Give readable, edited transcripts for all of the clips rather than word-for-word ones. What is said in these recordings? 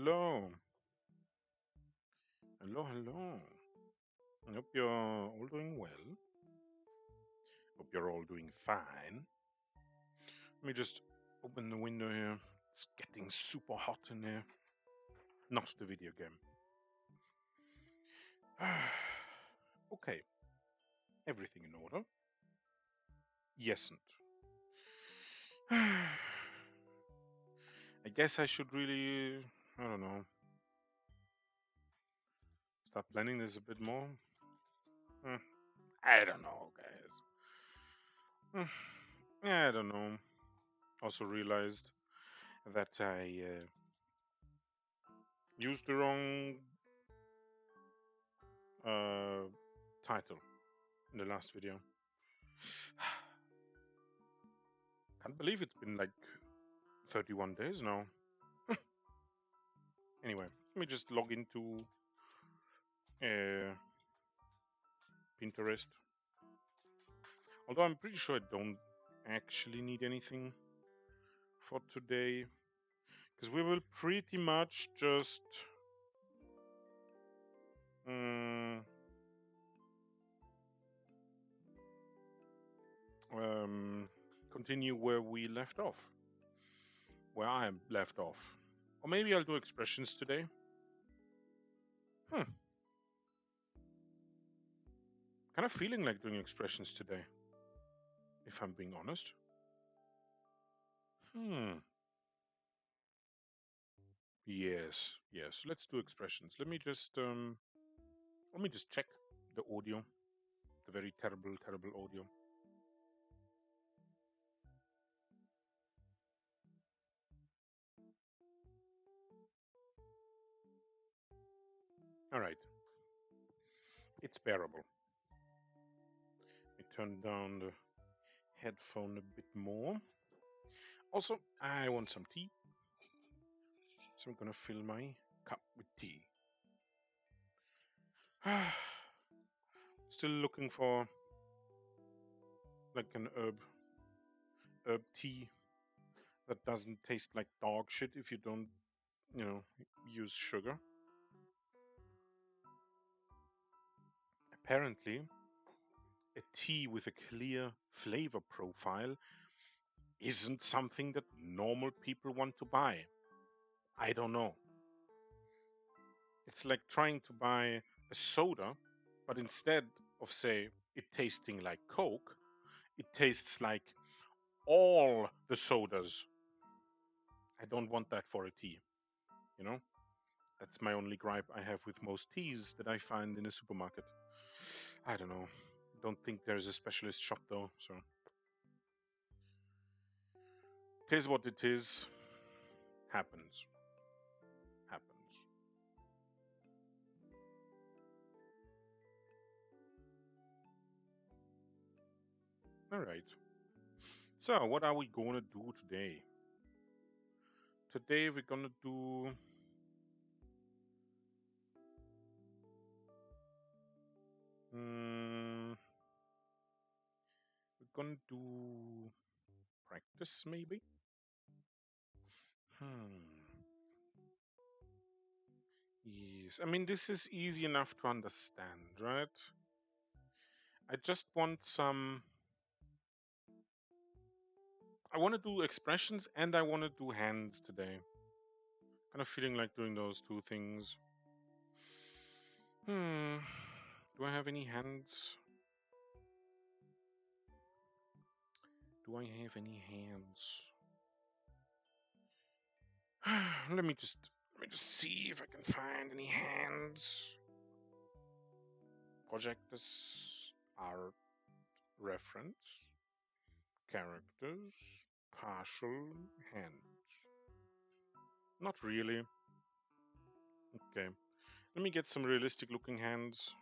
hello. Hello, hello. I hope you're all doing well. Hope you're all doing fine. Let me just open the window here. It's getting super hot in here. Not the video game. Okay. Everything in order. Yesn't. I guess I should really, I don't know, start planning this a bit more. I don't know, guys. I don't know. Also realized that I used the wrong title in the last video. Can't believe it's been like 31 days now. Anyway, let me just log into Pinterest. Although I'm pretty sure I don't actually need anything for today, because we will pretty much just continue where we left off. Where I left off. Or maybe I'll do expressions today. Kind of feeling like doing expressions today, if I'm being honest. Yes. Let's do expressions. Let me just check the audio, the very terrible audio. All right, it's bearable. Let me turn down the headphone a bit more. Also, I want some tea, so I'm gonna fill my cup with tea. Still looking for like an herb tea that doesn't taste like dog shit if you don't, use sugar. Apparently, a tea with a clear flavor profile isn't something that normal people want to buy. I don't know. It's like trying to buy a soda, but instead of, say, it tasting like Coke, it tastes like all the sodas. I don't want that for a tea, you know? That's my only gripe I have with most teas that I find in a supermarket. I don't know. Don't think there's a specialist shop though, so. It is what it is. Happens. Alright. So, what are we gonna do today? Today we're gonna do... we're gonna do... practice, maybe? Yes, I mean, this is easy enough to understand, right? I just want some... I want to do expressions and I want to do hands today. Kind of feeling like doing those two things. Do I have any hands? Do I have any hands? Let me just see if I can find any hands. Project this art reference. Characters. Partial hands. Not really. Okay. Let me get some realistic looking hands.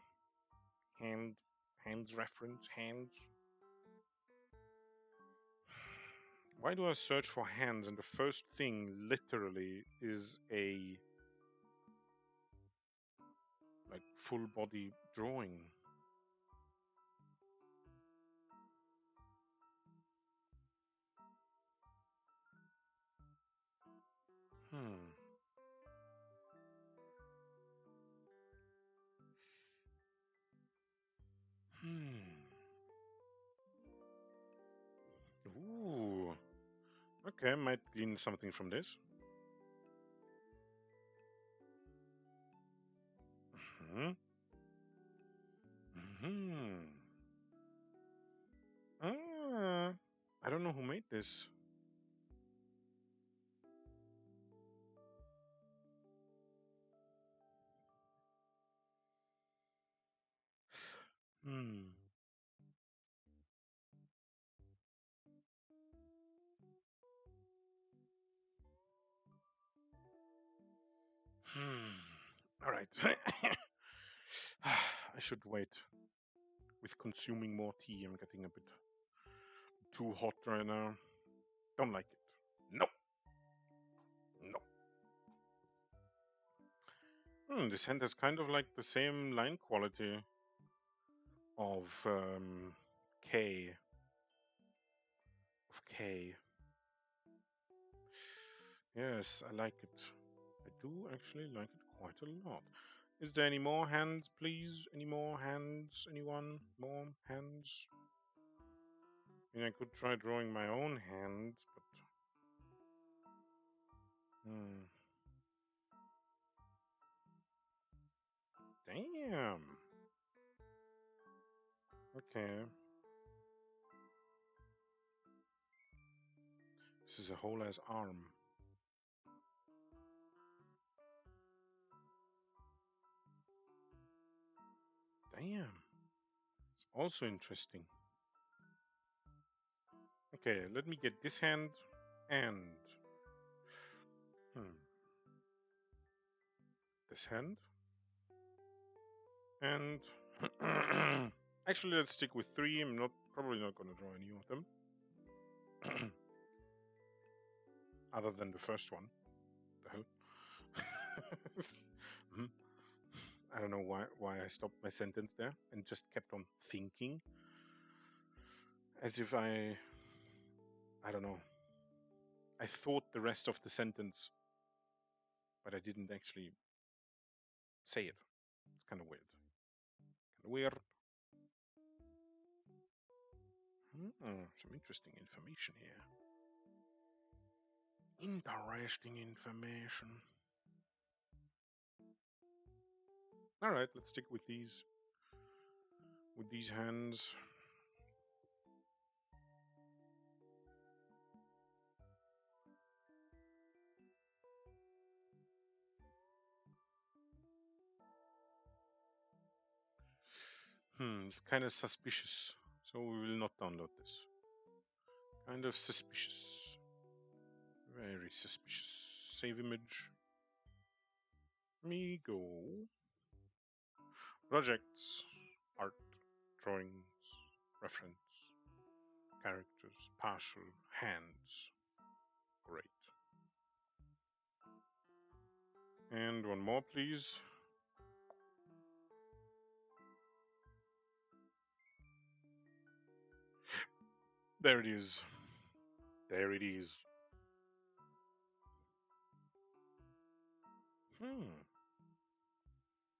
Hands reference. Hands. Why do I search for hands and the first thing literally is a like full body drawing? Ooh. Okay, might glean something from this. Hmm. Hmm. Ah, I don't know who made this. Hmm. Hmm. All right. I should wait with consuming more tea. I'm getting a bit too hot right now. Don't like it. Nope. Nope. This hand has kind of like the same line quality of K. Of K. Yes, I like it. I do actually like it quite a lot. Is there any more hands, please? Any more hands? Anyone? More hands? I mean, I could try drawing my own hand, but... Hmm. Damn. Okay. This is a whole ass arm. Damn. It's also interesting. Okay, let me get this hand and hmm, this hand. And actually, let's stick with three. I'm probably not going to draw any of them, other than the first one. The hell? Mhm. I don't know why I stopped my sentence there and just kept on thinking, as if I don't know. I thought the rest of the sentence, but I didn't actually say it. It's kind of weird. Kind of weird. Some interesting information here. Interesting information. All right, let's stick with these hands. It's kind of suspicious, so we will not download this. Kind of suspicious. Very suspicious. Save image. Me go. Projects. Art. Drawings. Reference. Characters. Partial. Hands. Great. And one more, please. There it is. There it is.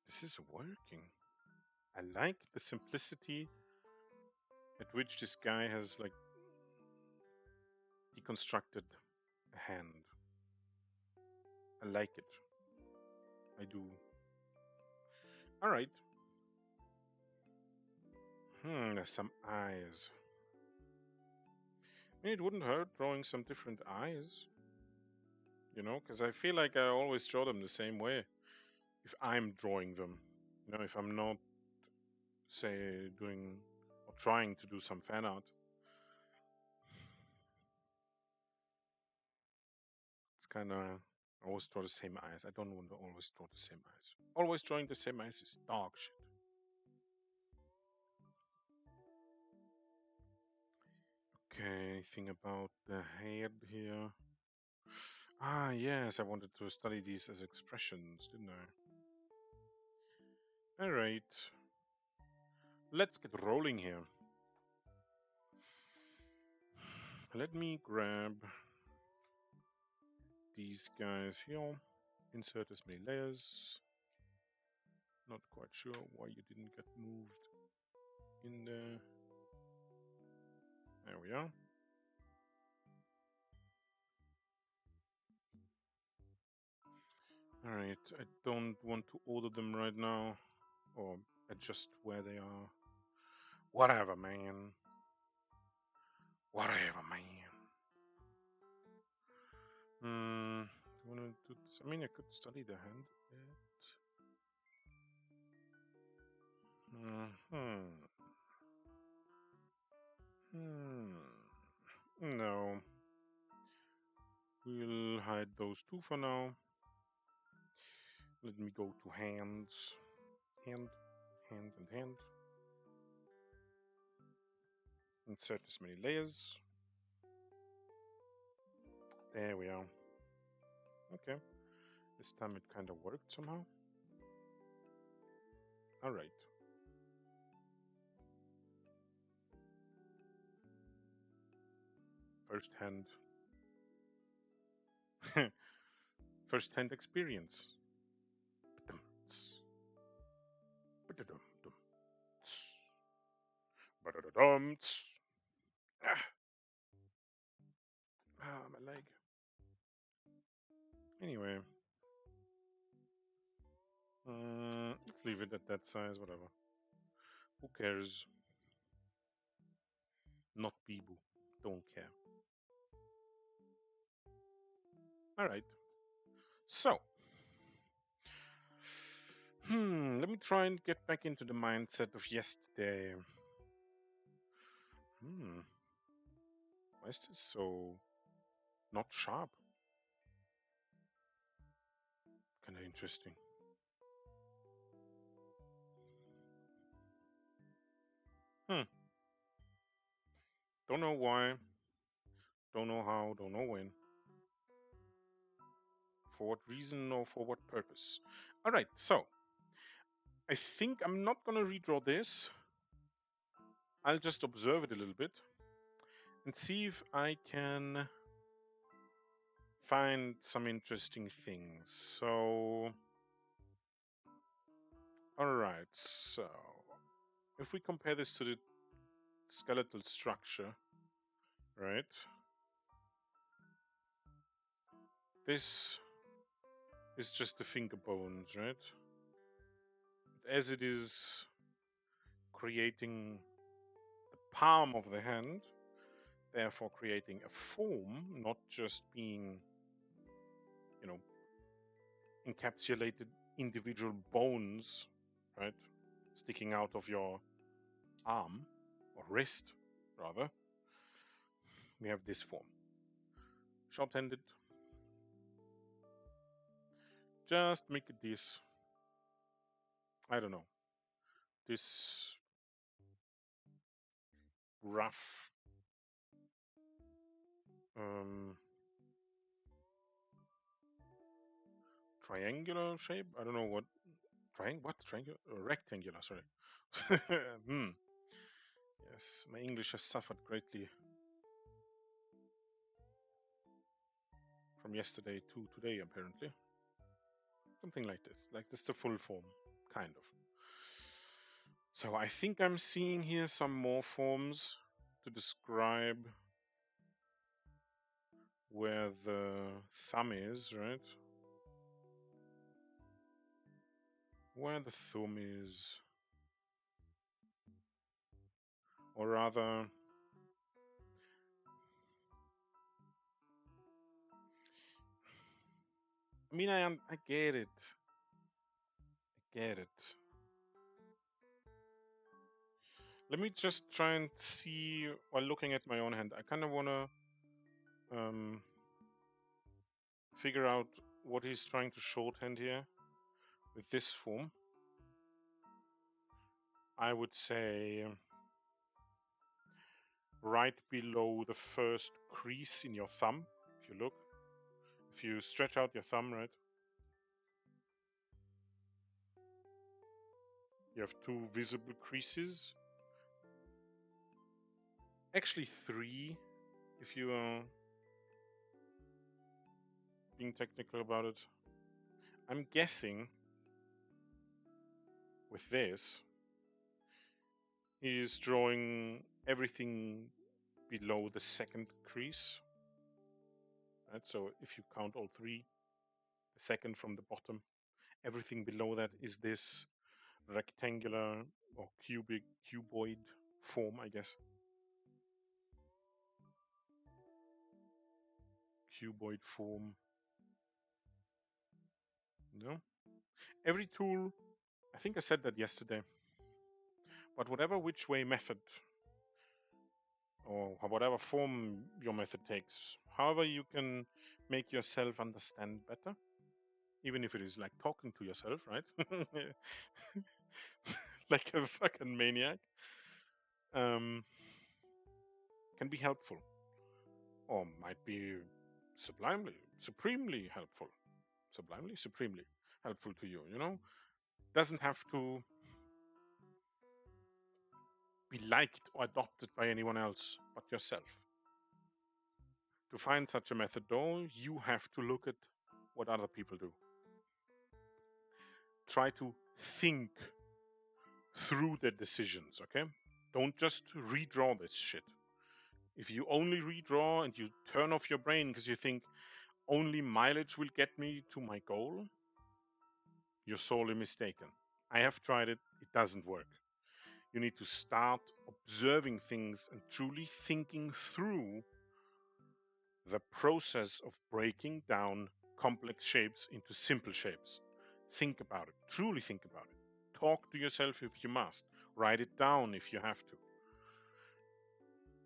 This is working. I like the simplicity at which this guy has like deconstructed a hand. I like it. I do. All right. There's some eyes. I mean, it wouldn't hurt drawing some different eyes, because I feel like I always draw them the same way. If I'm drawing them, if I'm not, say, doing or trying to do some fan art. It's kind of, I always draw the same eyes. I don't want to always draw the same eyes. Always drawing the same eyes is dog shit. Okay, anything about the head here? Ah, yes, I wanted to study these as expressions, didn't I? All right. Let's get rolling here. Let me grab these guys here. Insert as many layers. Not quite sure why you didn't get moved in there. There we are. Alright, I don't want to order them right now, or adjust where they are. Whatever, man. Whatever, man. Wanna do this? I mean, I could study the hand. No. We'll hide those two for now. Let me go to hands. Hand, and hand. Insert as many layers. There we are. Okay. This time it kind of worked somehow. Alright. First hand. First hand experience. Ah, my leg. Anyway. Let's leave it at that size, whatever. Who cares? Not Bibu. Don't care. Alright. So. Let me try and get back into the mindset of yesterday. Why is this so not sharp? Kinda interesting. Don't know why. Don't know how. Don't know when. For what reason or for what purpose. Alright, so. I think I'm not gonna redraw this. I'll just observe it a little bit. And see if I can find some interesting things. So. Alright, so. If we compare this to the skeletal structure, right? This is just the finger bones, right? But as it is creating the palm of the hand, therefore creating a form, not just being, encapsulated individual bones, right? Sticking out of your arm, or wrist, rather. We have this form. Short-handed. Just make it this. I don't know. This rough triangular shape. I don't know what triangular, rectangular. Sorry. Yes, my English has suffered greatly from yesterday to today, apparently. Something like this. Like this, the full form, kind of. So I think I'm seeing here some more forms to describe where the thumb is, right? Where the thumb is. Or rather, I mean, I get it. I get it. Let me just try and see, while looking at my own hand, I kind of want to figure out what he's trying to shorthand here with this form. I would say right below the first crease in your thumb, if you look. If you stretch out your thumb, right? You have two visible creases. Actually, three, if you are being technical about it. I'm guessing with this, he is drawing everything below the second crease. Right? So if you count all three, second from the bottom. Everything below that is this rectangular or cuboid form, I guess. Cuboid form. No? Every tool, I think I said that yesterday, but whatever which way method or whatever form your method takes, however you can make yourself understand better, even if it is like talking to yourself, right? Like a fucking maniac, um, can be helpful or might be supremely helpful. Supremely helpful to you, you know? Doesn't have to be liked or adopted by anyone else but yourself. To find such a method, though, you have to look at what other people do. Try to think through the decisions, okay? Don't just redraw this shit. If you only redraw and you turn off your brain because you think only mileage will get me to my goal, you're sorely mistaken. I have tried it, it doesn't work. You need to start observing things and truly thinking through the process of breaking down complex shapes into simple shapes. Think about it. Truly think about it. Talk to yourself if you must. Write it down if you have to.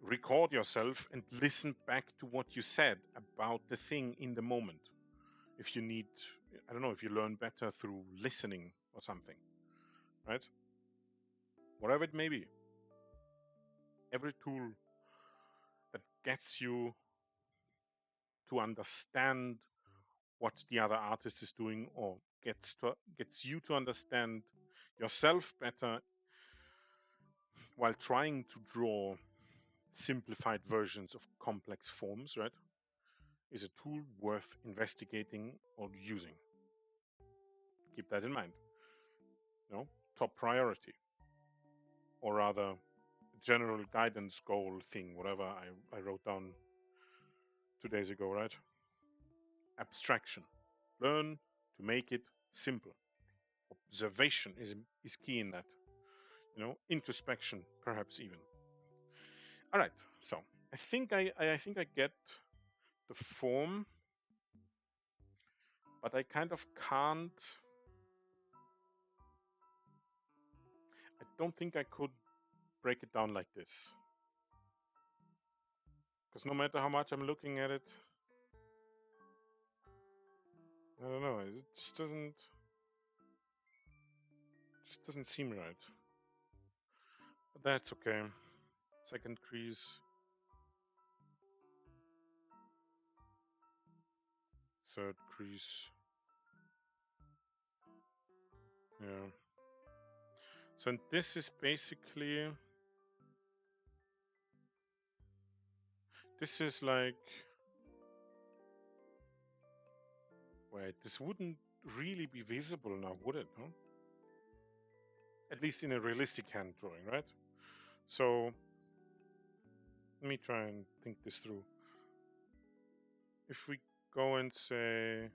Record yourself and listen back to what you said about the thing in the moment. If you need, I don't know, if you learn better through listening or something, right? Whatever it may be. Every tool that gets you to understand what the other artist is doing or gets you to understand yourself better while trying to draw simplified versions of complex forms, right, is a tool worth investigating or using. Keep that in mind. You know, top priority, or rather, general guidance goal thing, whatever I wrote down 2 days ago, right? Abstraction. Learn to make it simple. Observation is key in that. You know, introspection, perhaps even. All right, so I think I get the form, but I kind of can't. I don't think I could break it down like this, because no matter how much I'm looking at it, I don't know. It just doesn't seem right. But that's okay. Second crease, third crease. Yeah. So this is basically, this is like, wait, this wouldn't really be visible now, would it? Huh? At least in a realistic hand drawing, right? So let me try and think this through. If we go and say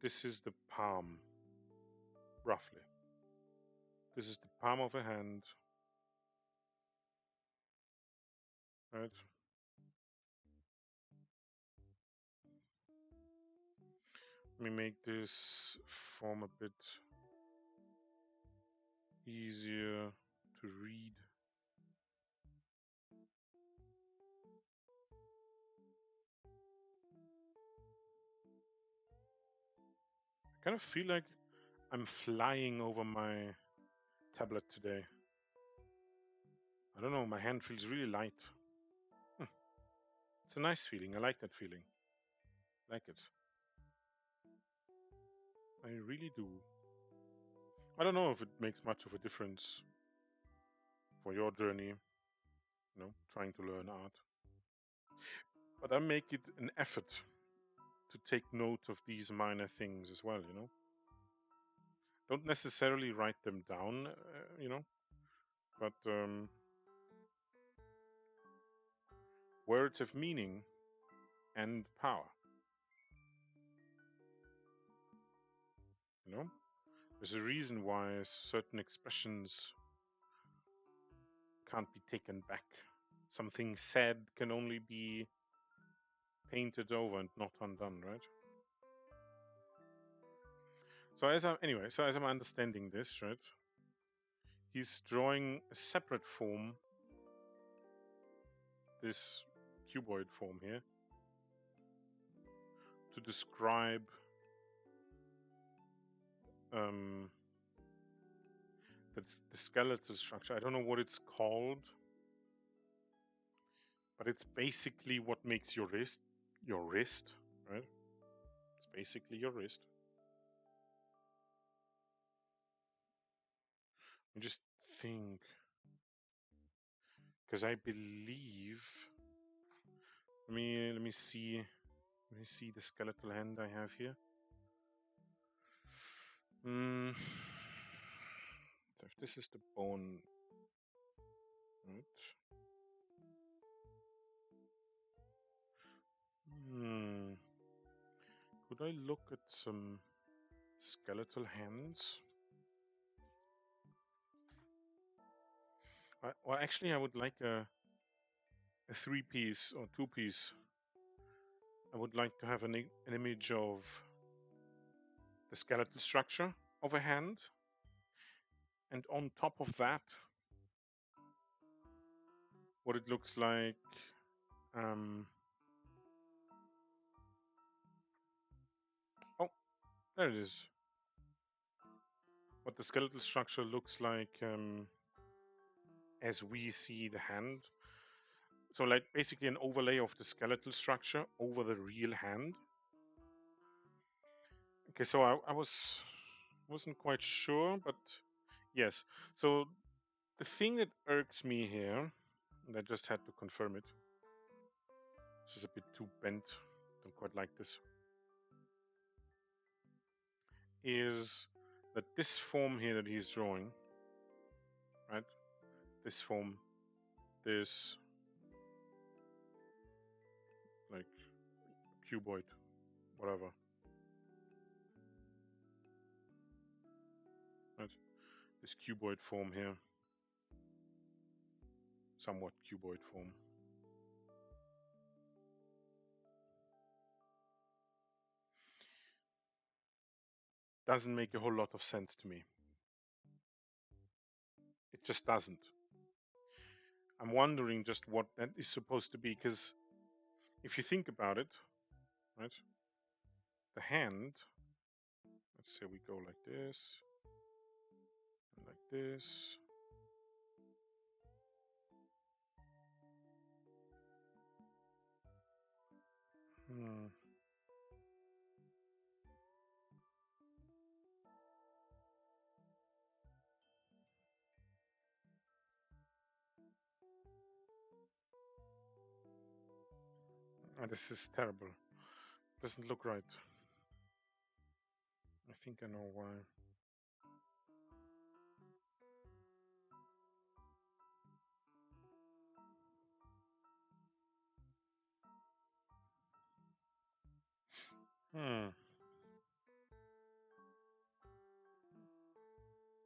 this is the palm, roughly. This is the palm of a hand, right? Let me make this form a bit easier to read. I kind of feel like I'm flying over my tablet today. I don't know, my hand feels really light. It's a nice feeling. I like that feeling. Like it. I really do. I don't know if it makes much of a difference for your journey, you know, trying to learn art. But I make it an effort to take note of these minor things as well, you know. Don't necessarily write them down, you know, but words have meaning and power. You know, there's a reason why certain expressions can't be taken back. Something said can only be painted over and not undone, right? So as I'm understanding this, right, he's drawing a separate form, this cuboid form here, to describe the skeletal structure. I don't know what it's called, but it's basically what makes your wrist, right? It's basically your wrist. I just think, because I believe. Let me see. Let me see the skeletal hand I have here. So if this is the bone, right? Could I look at some skeletal hands? Well, actually, I would like a 3-piece or 2-piece. I would like to have an image of the skeletal structure of a hand, and on top of that, what it looks like. Oh, there it is. What the skeletal structure looks like as we see the hand. So, like, basically an overlay of the skeletal structure over the real hand. Okay, so I wasn't quite sure, but yes. So the thing that irks me here, and I just had to confirm it. This is a bit too bent. Don't quite like this. Is that this form here that he's drawing, right? This form, this like cuboid, whatever. Right? This cuboid form here. Somewhat cuboid form. Doesn't make a whole lot of sense to me. It just doesn't. I'm wondering just what that is supposed to be, because if you think about it, right? The hand, let's say we go like this, and like this. This is terrible. Doesn't look right. I think I know why.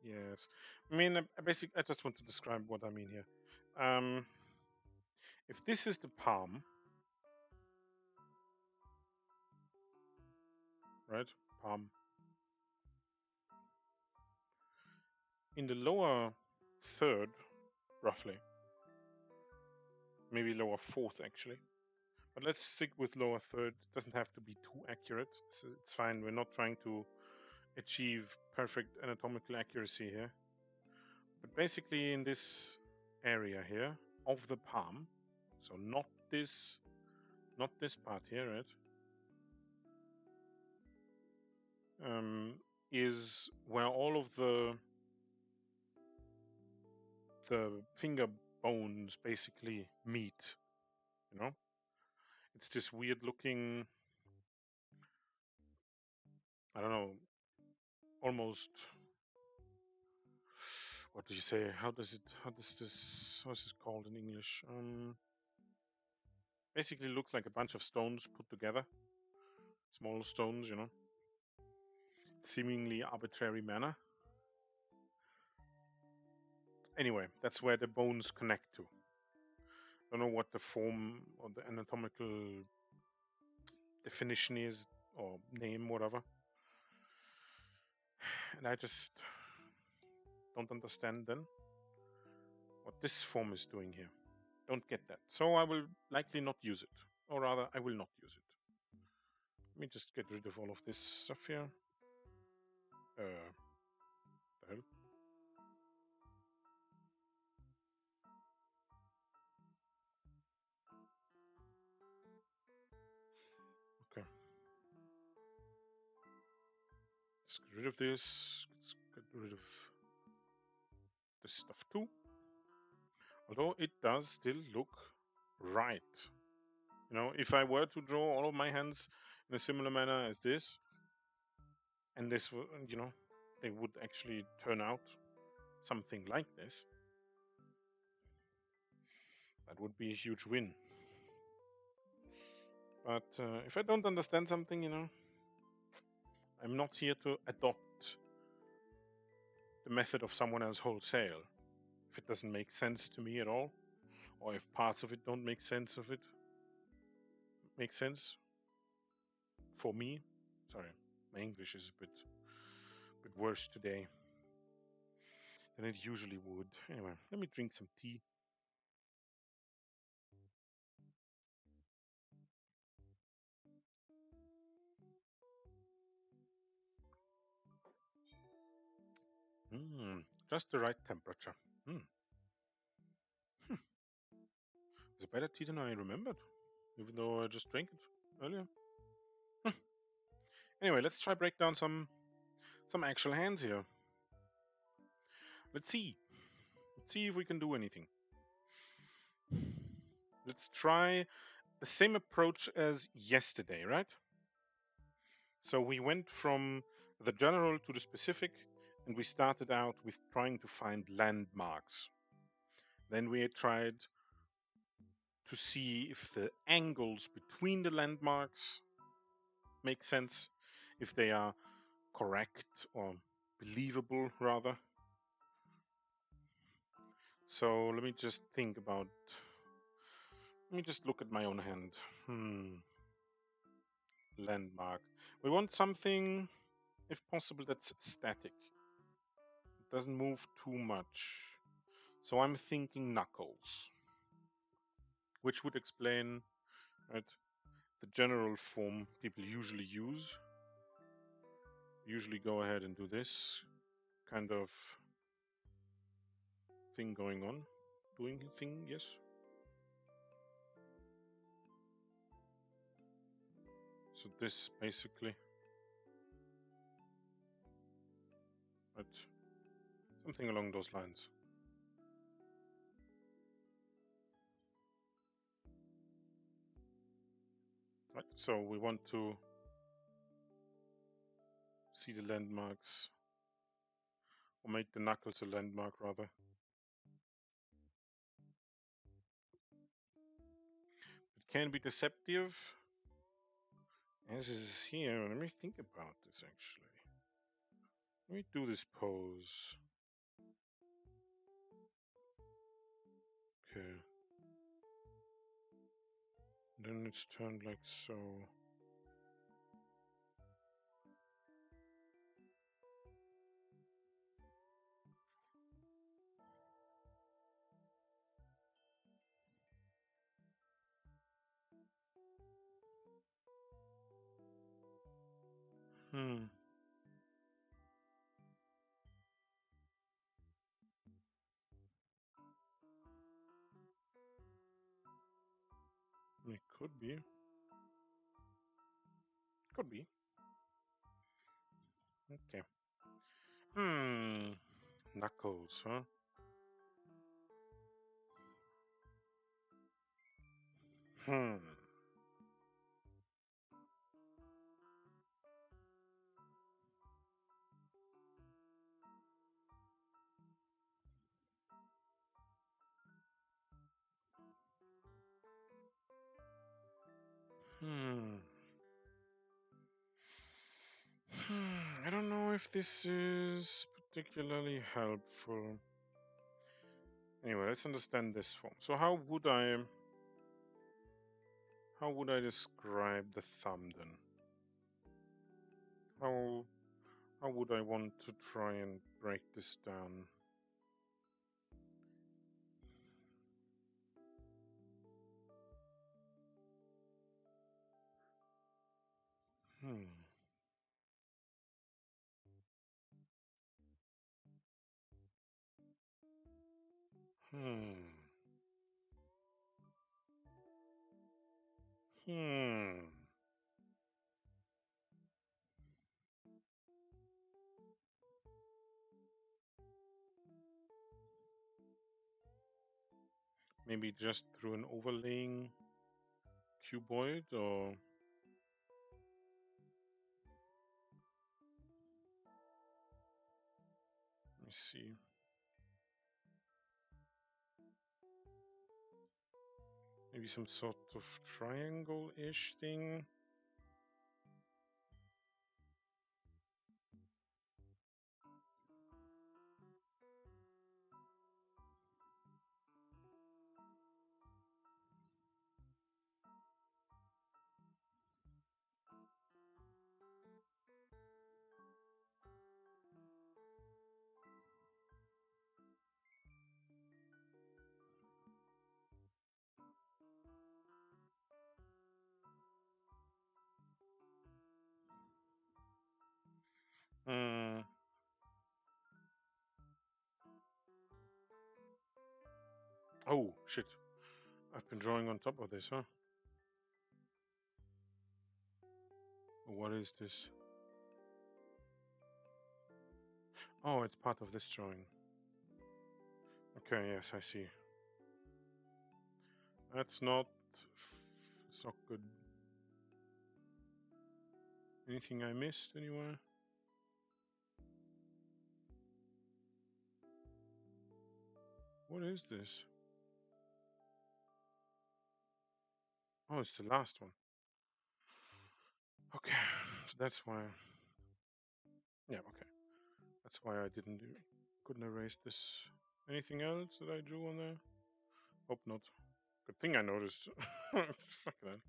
Yes. I mean, I just want to describe what I mean here. If this is the palm, right? Palm. In the lower third, roughly, maybe lower fourth actually, but let's stick with lower third. It doesn't have to be too accurate. It's fine. We're not trying to achieve perfect anatomical accuracy here. But basically in this area here of the palm, so not this part here, right? Is where all of the finger bones basically meet. You know, it's this weird looking, I don't know, almost. What do you say? What's this called in English? Basically looks like a bunch of stones put together. Small stones, you know. seemingly arbitrary manner. Anyway, that's where the bones connect to. Don't know what the form or the anatomical definition is or name, whatever. And I just don't understand then what this form is doing here. Don't get that. So I will likely not use it. Or rather, I will not use it. Let me just get rid of all of this stuff here. The hell? Okay. Let's get rid of this. Let's get rid of this stuff too. Although it does still look right. You know, if I were to draw all of my hands in a similar manner as this, and this, you know, they would actually turn out something like this, that would be a huge win. But if I don't understand something, you know, I'm not here to adopt the method of someone else wholesale. If it doesn't make sense to me at all, or if parts of it don't make sense for me. Sorry, my English is a bit worse today than it usually would. Anyway, let me drink some tea. Just the right temperature. It's a better tea than I remembered, even though I just drank it earlier. Anyway, let's try break down some actual hands here. Let's see. Let's see if we can do anything. Let's try the same approach as yesterday, right? So we went from the general to the specific, and we started out with trying to find landmarks. Then we tried to see if the angles between the landmarks make sense, if they are correct or believable, rather. So let me just think about. Let me just look at my own hand. Landmark. We want something, if possible, that's static. It doesn't move too much. So I'm thinking knuckles, which would explain, right, the general form people usually use. Usually go ahead and do this kind of thing going on. Doing thing, yes. So this basically, but something along those lines. Right, so we want to see the landmarks, or make the knuckles a landmark rather. It can be deceptive, as is here. Let me think about this actually. Let me do this pose. Okay. Then it's turned like so. It could be. Could be. Okay. Knuckles, huh? Hmm. I don't know if this is particularly helpful. Anyway, let's understand this form. So how would I describe the thumb then? How would I want to try and break this down? Hmm. Hmm. Hmm. Maybe just through an overlaying cuboid, or let me see. Maybe some sort of triangle-ish thing. Hmm. Oh, shit. I've been drawing on top of this, huh? What is this? Oh, it's part of this drawing. Okay, yes, I see. That's not... It's not good. Anything I missed anywhere? What is this? Oh, it's the last one. Okay, so that's why... Yeah, okay. That's why I couldn't erase this. Anything else that I drew on there? Hope not. Good thing I noticed. Fuck that.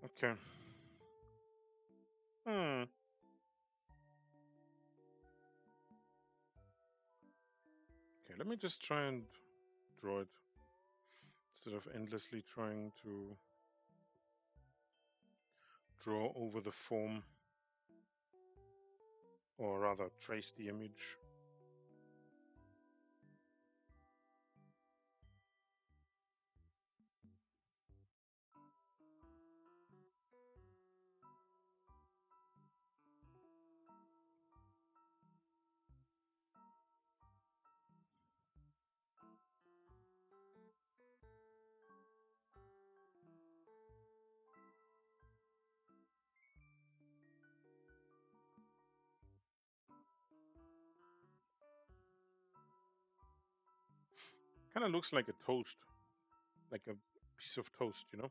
Okay. Hmm. Okay, let me just try and draw it instead of endlessly trying to draw over the form, or rather trace the image. Kind of looks like a toast, like a piece of toast, you know?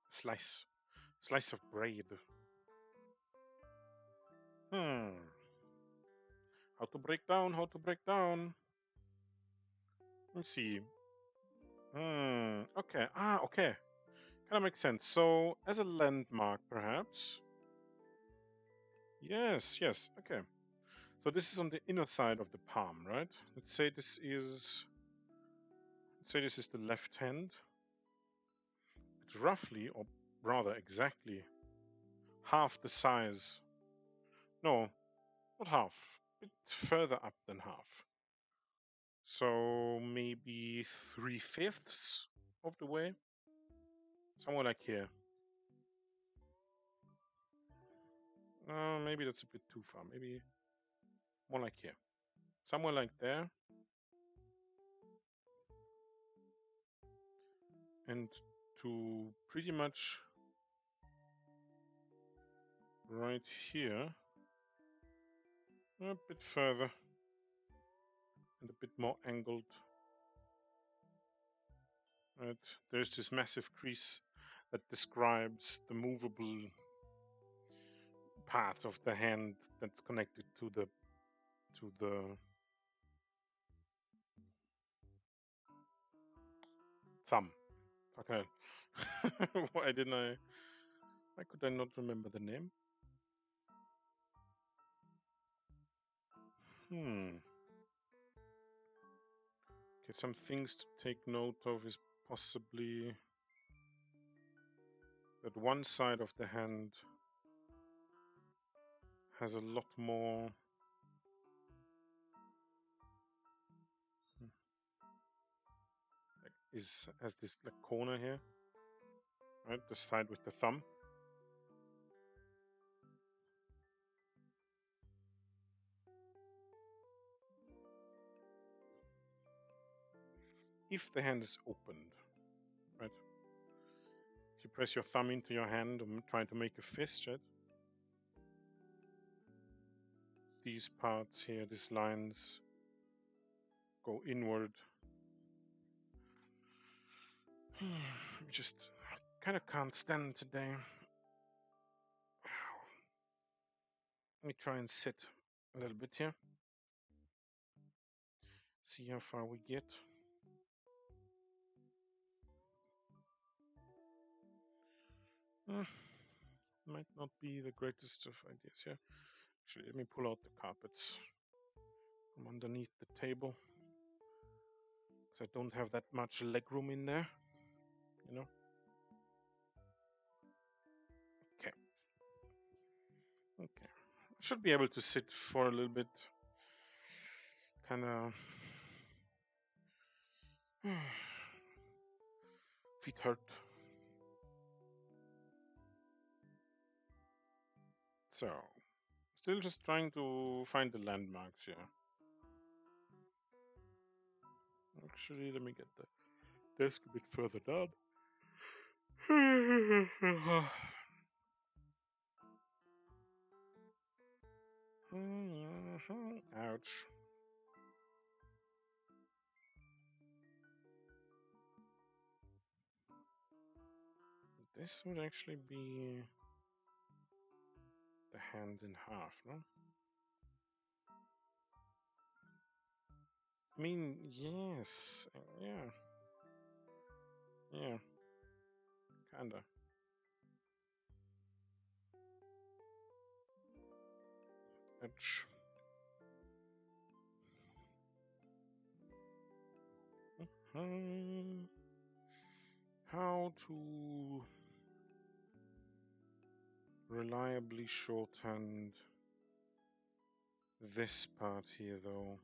Slice of bread. Hmm. How to break down, how to break down. Let me see. Okay. Okay. Kind of makes sense. So, as a landmark, perhaps. Yes. Okay. So this is on the inner side of the palm, right? Let's say this is the left hand. It's roughly, or rather exactly, half the size. No, not half. A bit further up than half. So maybe 3/5 of the way. Somewhere like here. Maybe that's a bit too far. Maybe more like here. Somewhere like there. And to pretty much right here. A bit further. And a bit more angled. Right. There's this massive crease that describes the movable part of the hand that's connected to the thumb. Okay. Why didn't I? Why could I not remember the name? Okay, some things to take note of is possibly that one side of the hand has a lot more has this like corner here, right? The side with the thumb. If the hand is opened, right? If you press your thumb into your hand and try to make a fist, right? These parts here, these lines go inward. Just kind of can't stand today. Let me try and sit a little bit here. See how far we get. Might not be the greatest of ideas here. Actually, let me pull out the carpets from underneath the table, because I don't have that much leg room in there, you know. Okay. Okay. I should be able to sit for a little bit. Kind of feet hurt. So, still just trying to find the landmarks here. Actually, let me get the desk a bit further down. Ouch. This would actually be the hand in half, no? I mean, yes. Yeah. Yeah. Kinda. Ouch. How to reliably shorthand this part here, though,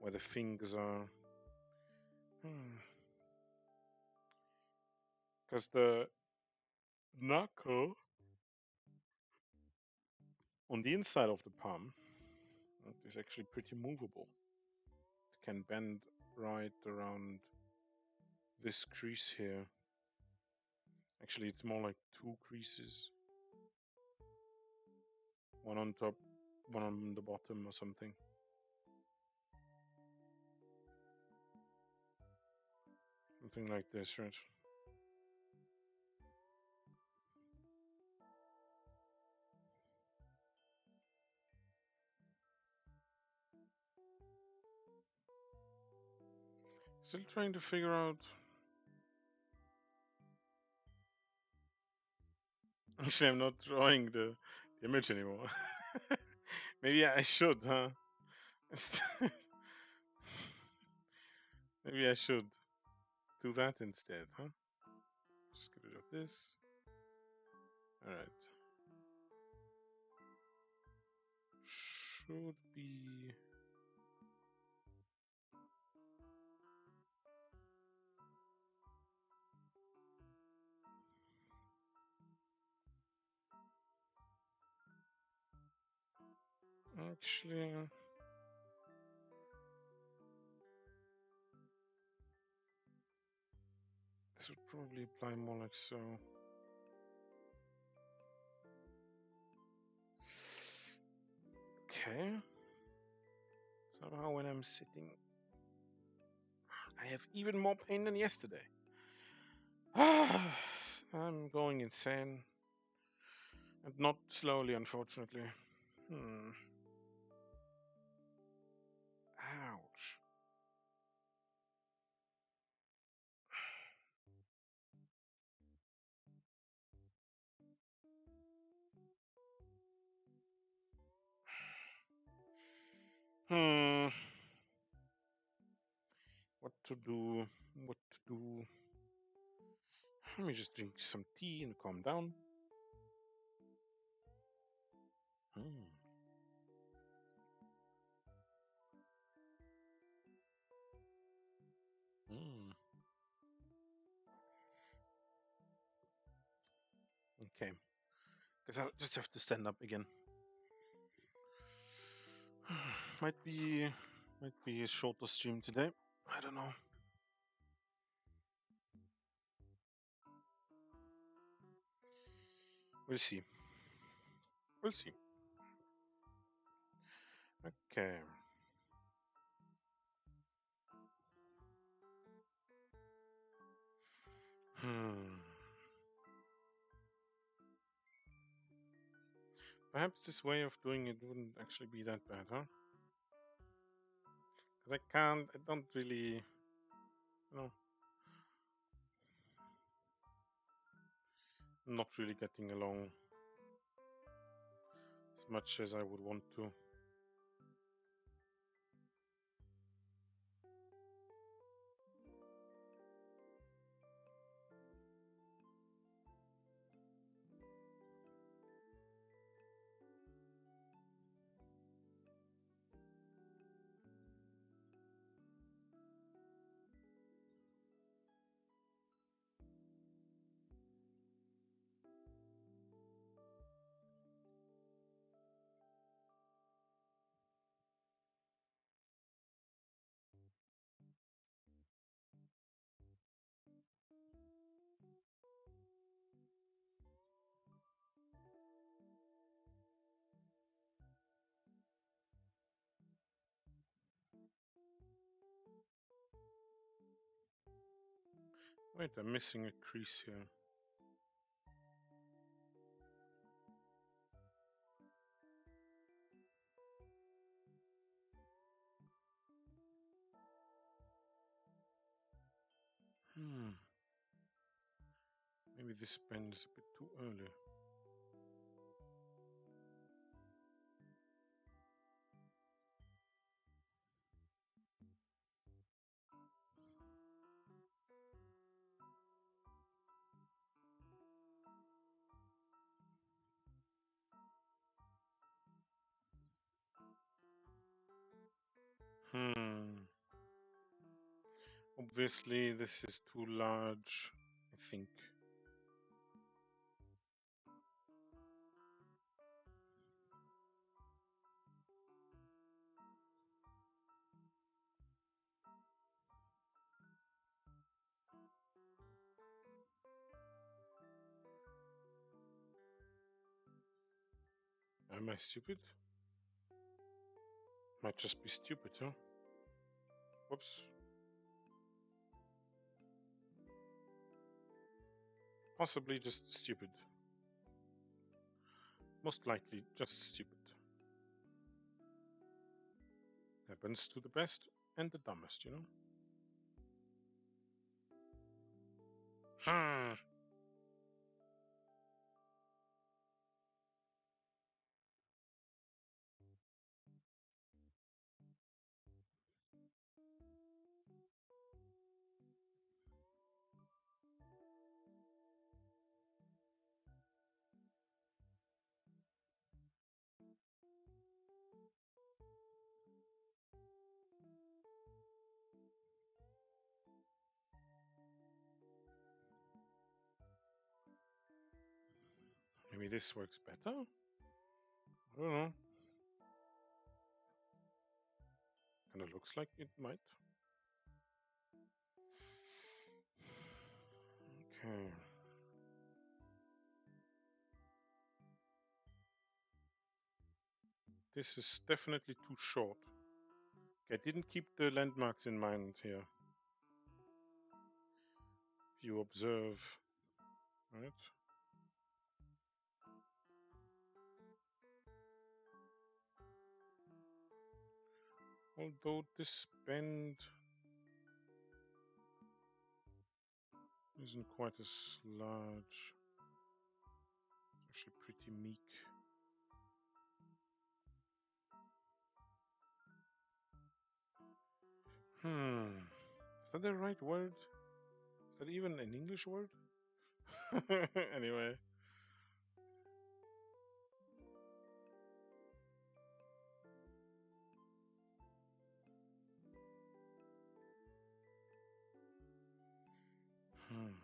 where the fingers are. Because the knuckle on the inside of the palm is actually pretty movable. It can bend right around this crease here. Actually, it's more like two creases. One on top, one on the bottom or something. Something like this, right? Still trying to figure out. Actually, I'm not drawing the image anymore. Maybe I should, huh? Maybe I should do that instead, huh? Just get rid of this. Alright. Should be. Actually. This would probably apply more like so. Okay. Somehow when I'm sitting, I have even more pain than yesterday. I'm going insane. And not slowly, unfortunately. Ouch. Hmm. What to do? What to do? Let me just drink some tea and calm down. Hmm. Hmm. Okay. Because I'll just have to stand up again. might be a shorter stream today. I don't know. We'll see. We'll see. Okay. Hmm. Perhaps this way of doing it wouldn't actually be that bad, huh? Because I don't really, not really getting along as much as I would want to. Wait, I'm missing a crease here. Maybe this pen is a bit too early. Obviously, this is too large, I think. Am I stupid? Might just be stupid, huh? Whoops. Possibly just stupid. Most likely just stupid. Happens to the best and the dumbest, you know? Hmm. Maybe this works better? I don't know. Kinda looks like it might. Okay. This is definitely too short. Okay, I didn't keep the landmarks in mind here. If you observe, right? Although this bend isn't quite as large. Actually pretty meek. Is that the right word? Is that even an English word? Anyway. Hmm.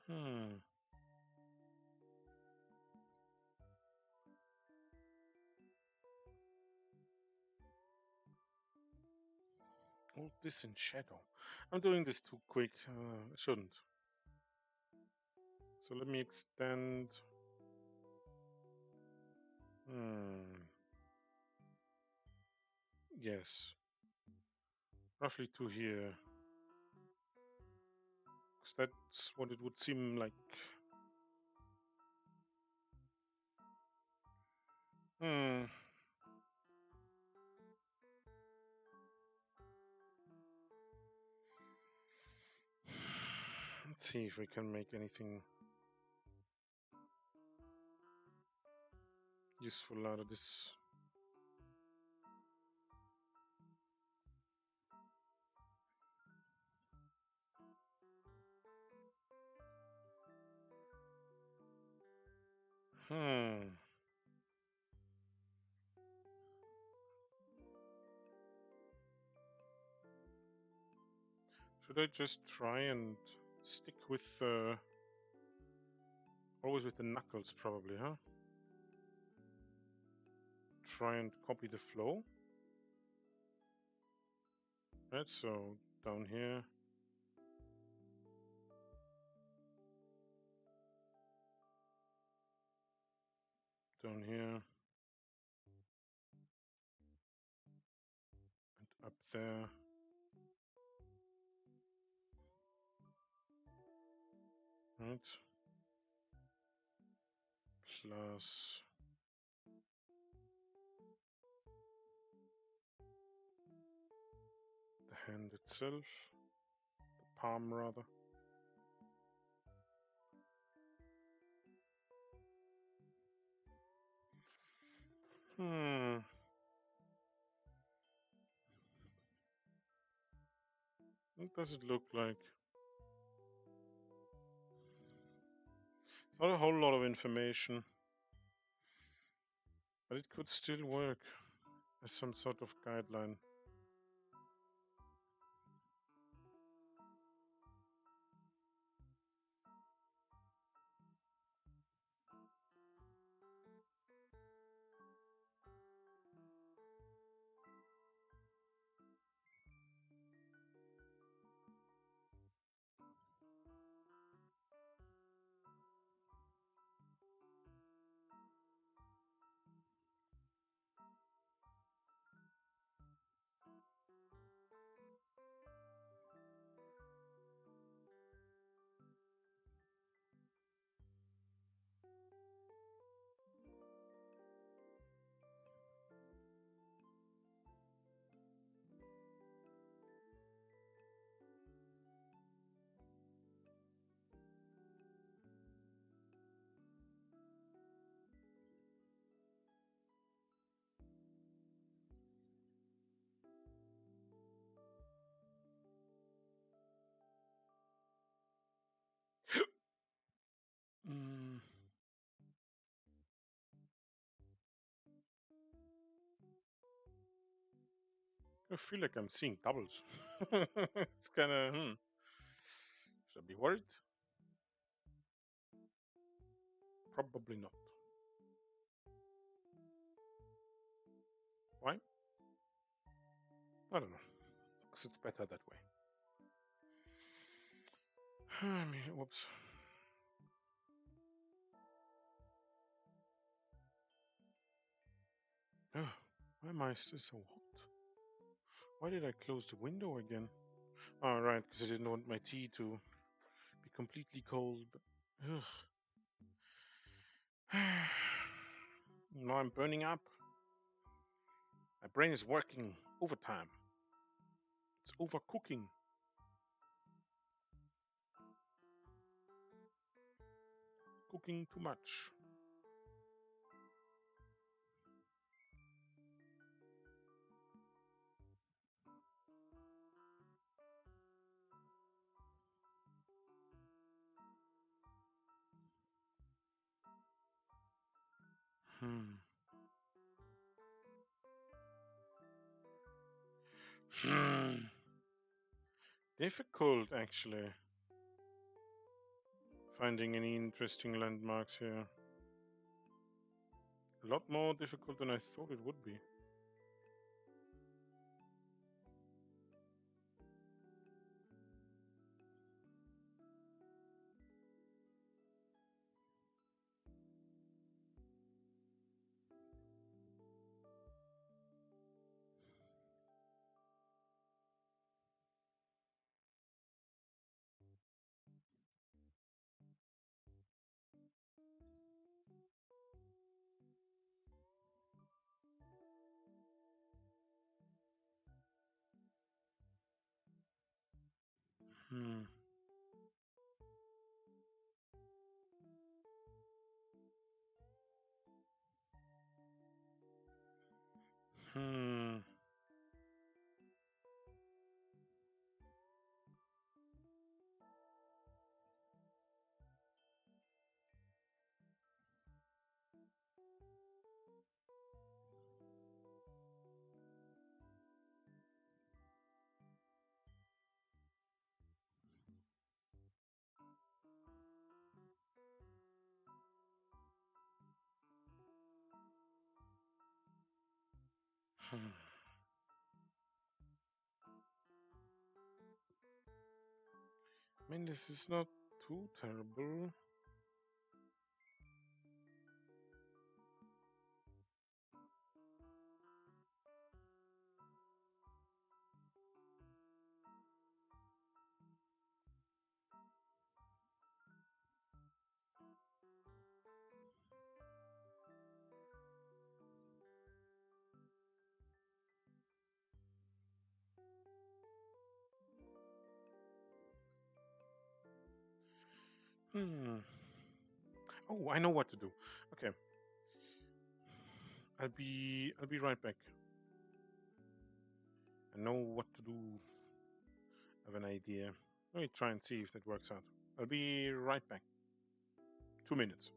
Hmm. All this in shadow. I'm doing this too quick. I shouldn't. So let me extend. Hmm. Yes. Roughly to here. 'Cause that's what it would seem like. Hmm. Let's see if we can make anything useful out of this. Hmm. Should I just try and stick with always with the knuckles, probably, huh? Try and copy the flow. Right, so down here. Down here. And up there. Right. Plus the hand itself. The palm, rather. Hmm. What does it look like? It's not a whole lot of information, but it could still work as some sort of guideline. Mm. I feel like I'm seeing doubles. It's kind of. Should I be worried? Probably not. Why? I don't know. Because it's better that way. I mean, whoops. Oh, why am I still so hot? Why did I close the window again? Oh, right, because I didn't want my tea to be completely cold. But now I'm burning up. My brain is working overtime. It's overcooking. Cooking too much. Hmm. Hmm. Difficult, actually. Finding any interesting landmarks here. A lot more difficult than I thought it would be. Hmm. Hmm. Hmm. I mean, this is not too terrible. Hmm. Oh, I know what to do. Okay. I'll be right back. I know what to do. I have an idea. Let me try and see if that works out. I'll be right back. 2 minutes.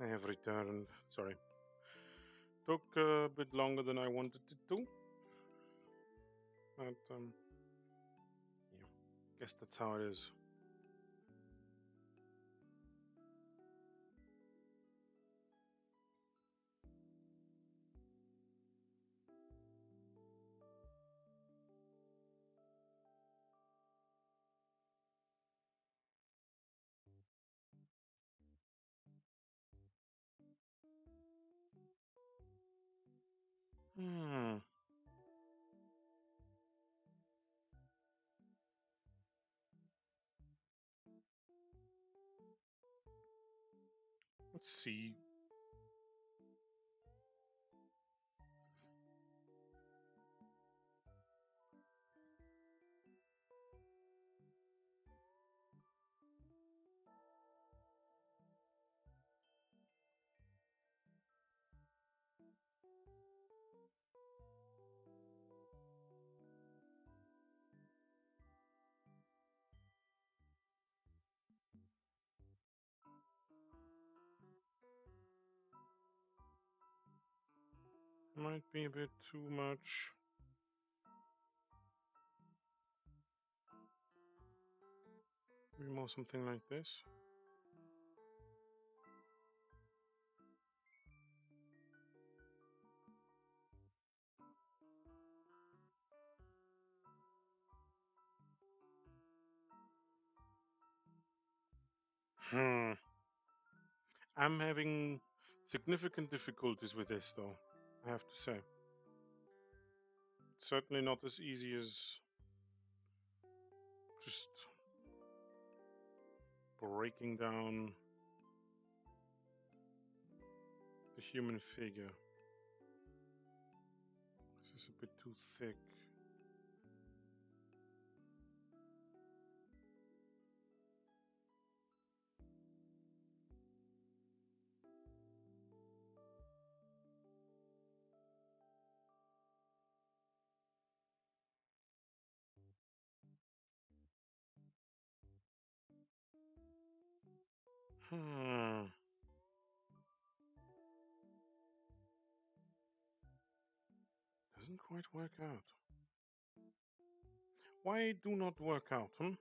I have returned. Sorry. Took a bit longer than I wanted it to. But, yeah. Guess that's how it is. Hmm. Let's see. Might be a bit too much. Maybe more something like this. Hmm. I'm having significant difficulties with this, though, I have to say. Certainly not as easy as just breaking down the human figure. This is a bit too thick. Hmm. Doesn't quite work out. Why do not work out, hmm?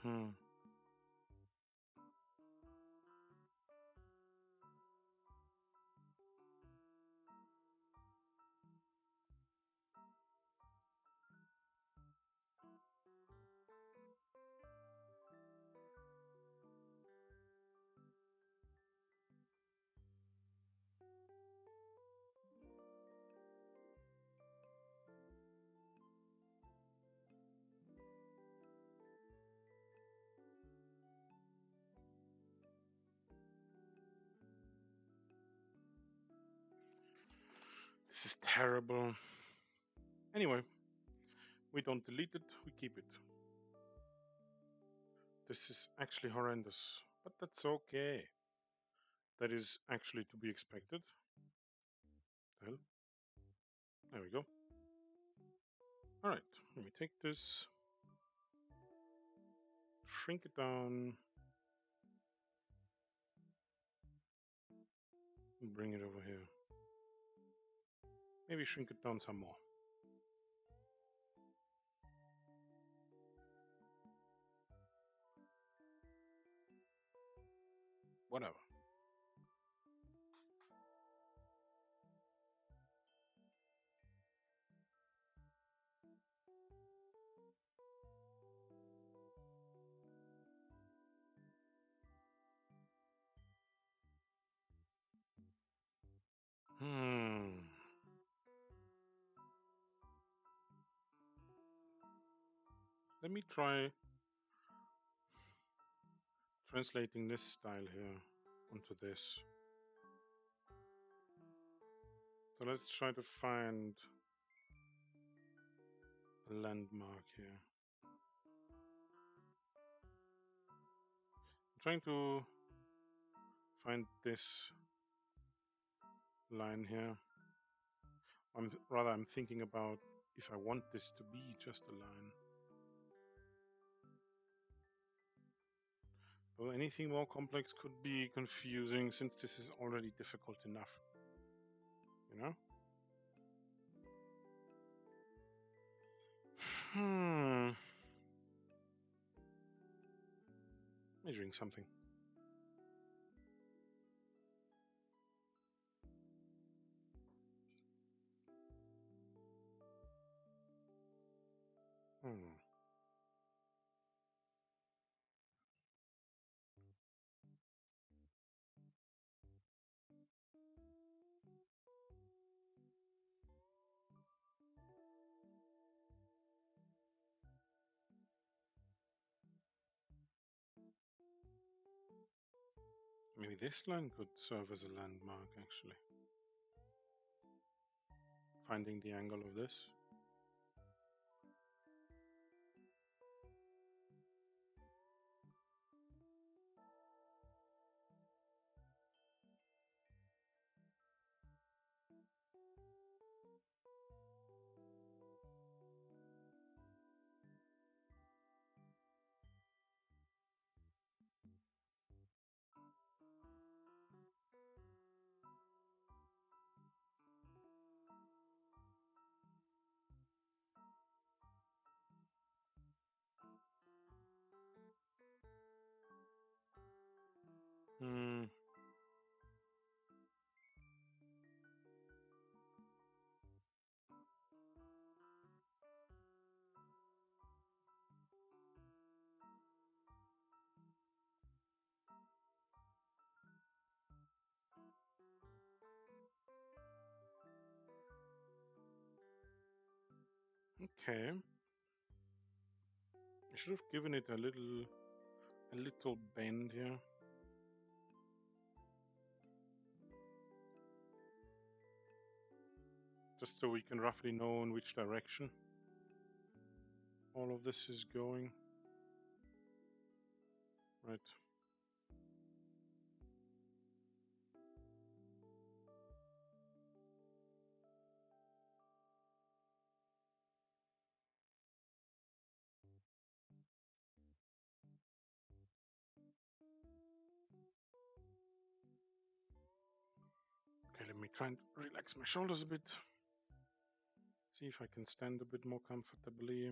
Hmm. This is terrible. Anyway, we don't delete it, we keep it. This is actually horrendous, but that's okay. That is actually to be expected. The hell? There we go. Alright, let me take this, shrink it down, and bring it over here. Maybe shrink it down some more. Whatever. Let me try translating this style here onto this. So let's try to find a landmark here. I'm trying to find this line here. I'm thinking about if I want this to be just a line. Well, anything more complex could be confusing since this is already difficult enough. You know? Let me drink something. Maybe this line could serve as a landmark, actually. Finding the angle of this. Okay. I should have given it a little bend here. Just so we can roughly know in which direction all of this is going. Right. Okay, let me try and relax my shoulders a bit. See if I can stand a bit more comfortably.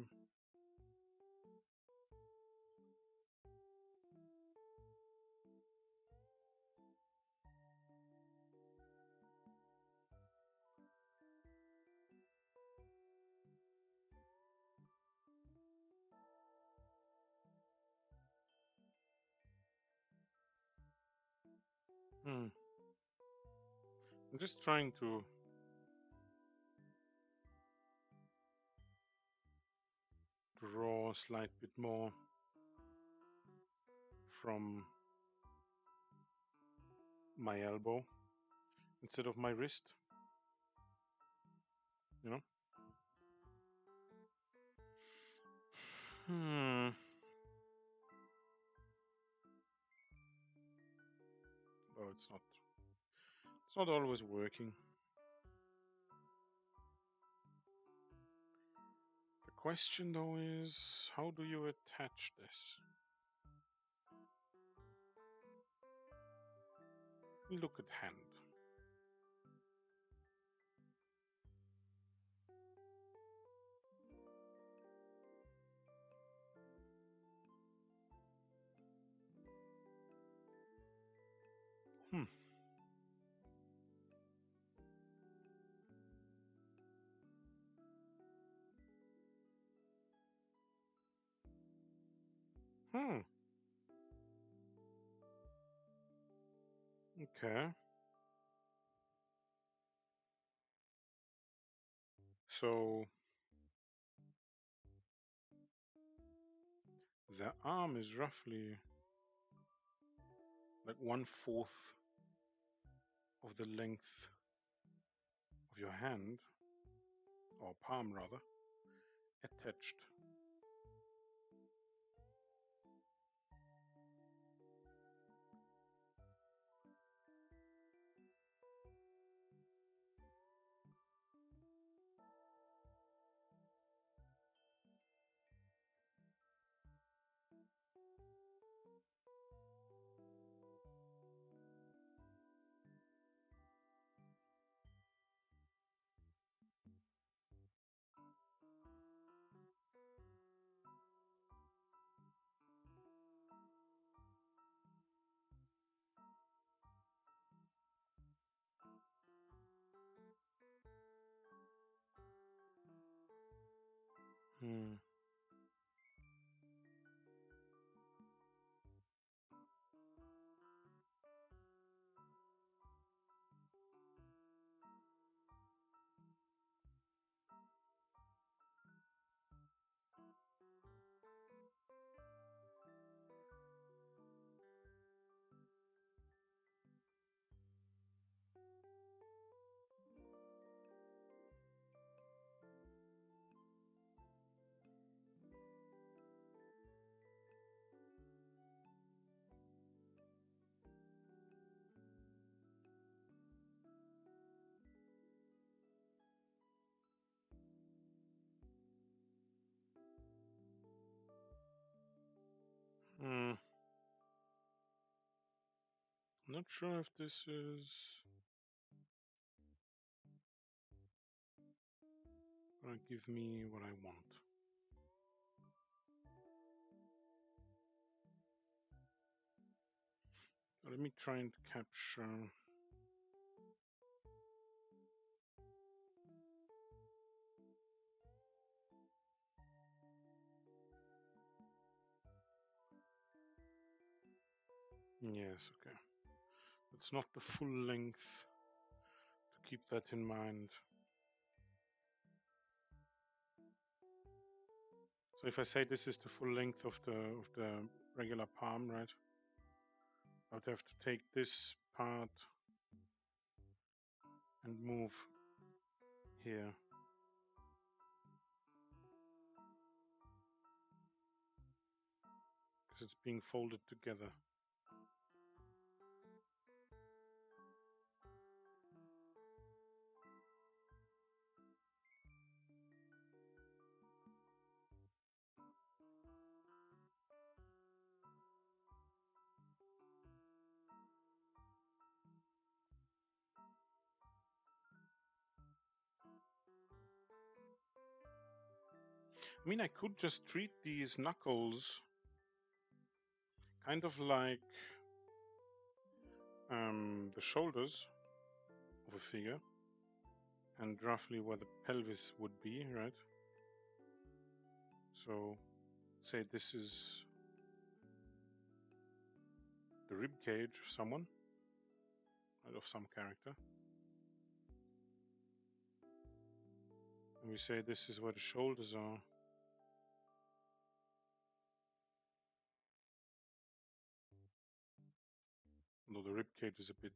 I'm just trying to draw a slight bit more from my elbow instead of my wrist, you know? Oh, it's not always working. The question though is, how do you attach this? We look at hand. Hmm. Okay. So The arm is roughly like 1/4 of the length of your hand, or palm rather, attached. Hmm. Hmm. Not sure if this is gonna give me what I want. Let me try and capture. Yes, okay. It's not the full length, to keep that in mind. So if I say this is the full length of the regular palm, right? I would have to take this part and move here. Because it's being folded together. I mean, I could just treat these knuckles kind of like the shoulders of a figure, and roughly where the pelvis would be, right? So, say this is the rib cage of someone, right, of some character. And we say this is where the shoulders are. Although the rib cage is a bit.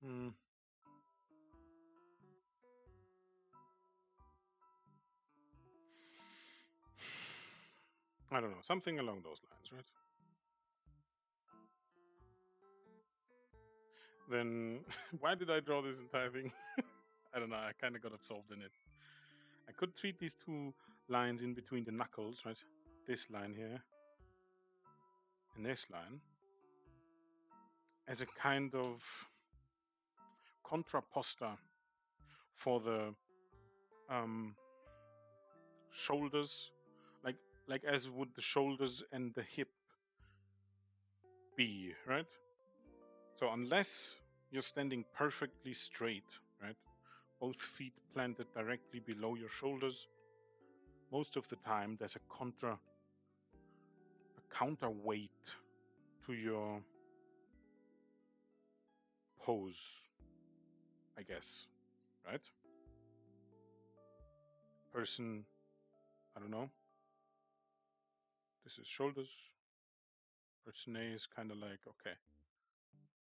Hmm. I don't know, something along those lines, right? Then why did I draw this entire thing? I don't know, I kind of got absorbed in it. I could treat these two lines in between the knuckles, right? This line here and this line. as a kind of contraposta for the shoulders, like as would the shoulders and the hip be, right? So unless you're standing perfectly straight, right, both feet planted directly below your shoulders, most of the time there's a counterweight to your pose, I guess, right? Person, I don't know. This is shoulders. Person A is kind of like, okay.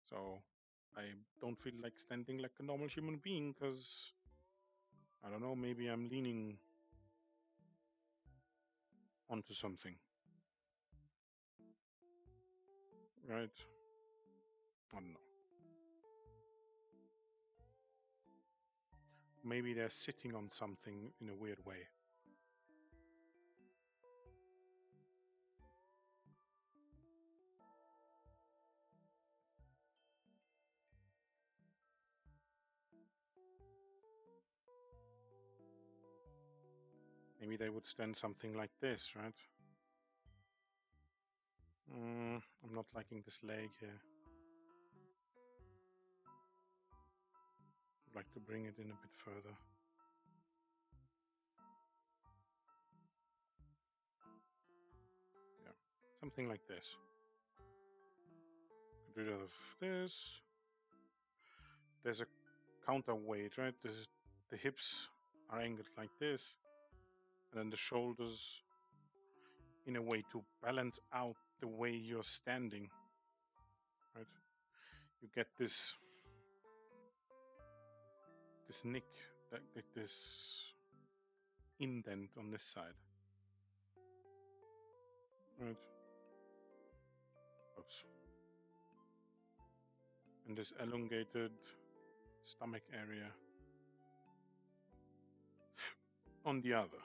So I don't feel like standing like a normal human being because, I don't know, maybe I'm leaning onto something, right? I don't know. Maybe they're sitting on something in a weird way. Maybe they would stand something like this, right? I'm not liking this leg here. I'd like to bring it in a bit further. Yeah, something like this. Get rid of this. There's a counterweight, right? The hips are angled like this, and then the shoulders in a way to balance out the way you're standing, right? You get this nick, like this indent on this side, right? Oops. And this elongated stomach area on the other.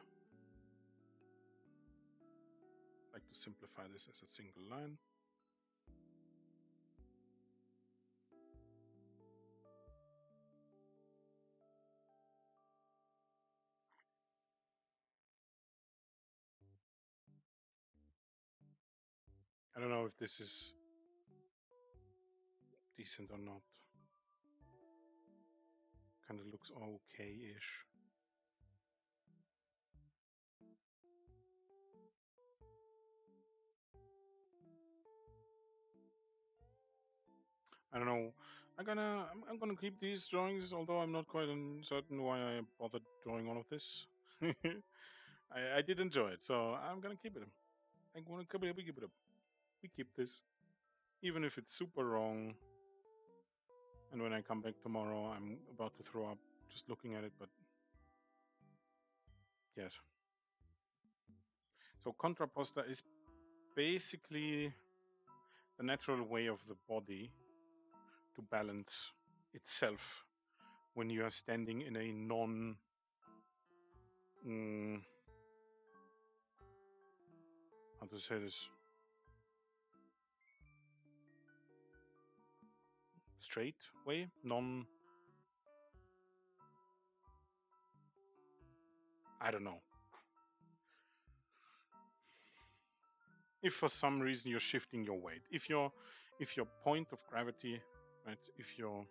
I'd like to simplify this as a single line. I don't know if this is decent or not. Kind of looks okay-ish. I don't know. I'm gonna keep these drawings, although I'm not quite certain why I bothered drawing all of this. I did enjoy it, so I'm gonna keep it. I'm gonna keep it. We keep it up. We keep this, even if it's super wrong. And when I come back tomorrow, I'm about to throw up just looking at it. But yes. So contrapposta is basically the natural way of the body to balance itself when you are standing in a non how to say this, straight way, I don't know. If for some reason you're shifting your weight, if your point of gravity, right, if your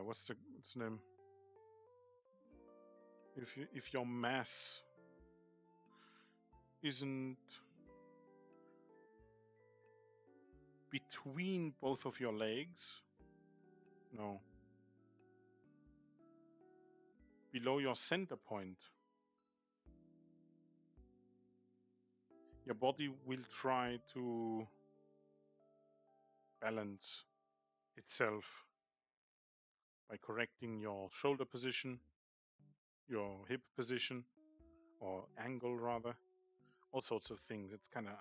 what's the name, if your mass isn't between both of your legs, no, below your center point, your body will try to balance itself by correcting your shoulder position, your hip position, or angle rather, all sorts of things. It's kind of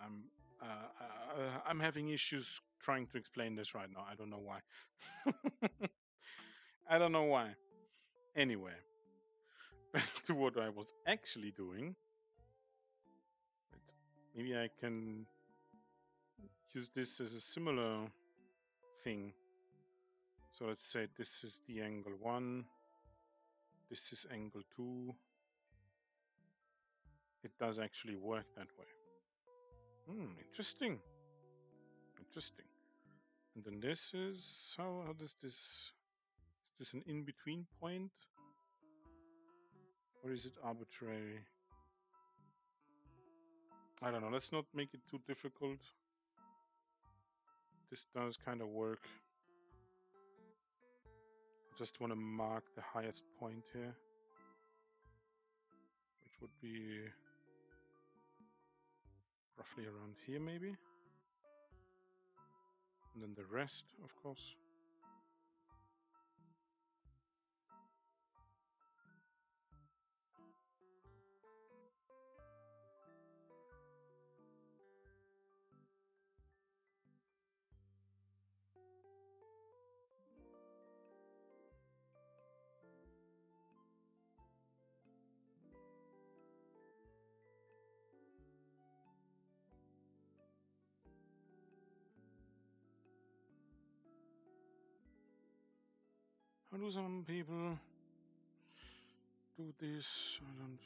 I'm having issues trying to explain this right now. I don't know why. I don't know why. Anyway, back to what I was actually doing. Maybe I can use this as a similar thing. So let's say this is the angle 1, this is angle 2. It does actually work that way. Interesting. Interesting. And then this is, how does this, is this an in-between point? Or is it arbitrary? I don't know, let's not make it too difficult. This does kind of work. I just want to mark the highest point here, which would be roughly around here maybe. And then the rest, of course. How do some people do this? I don't.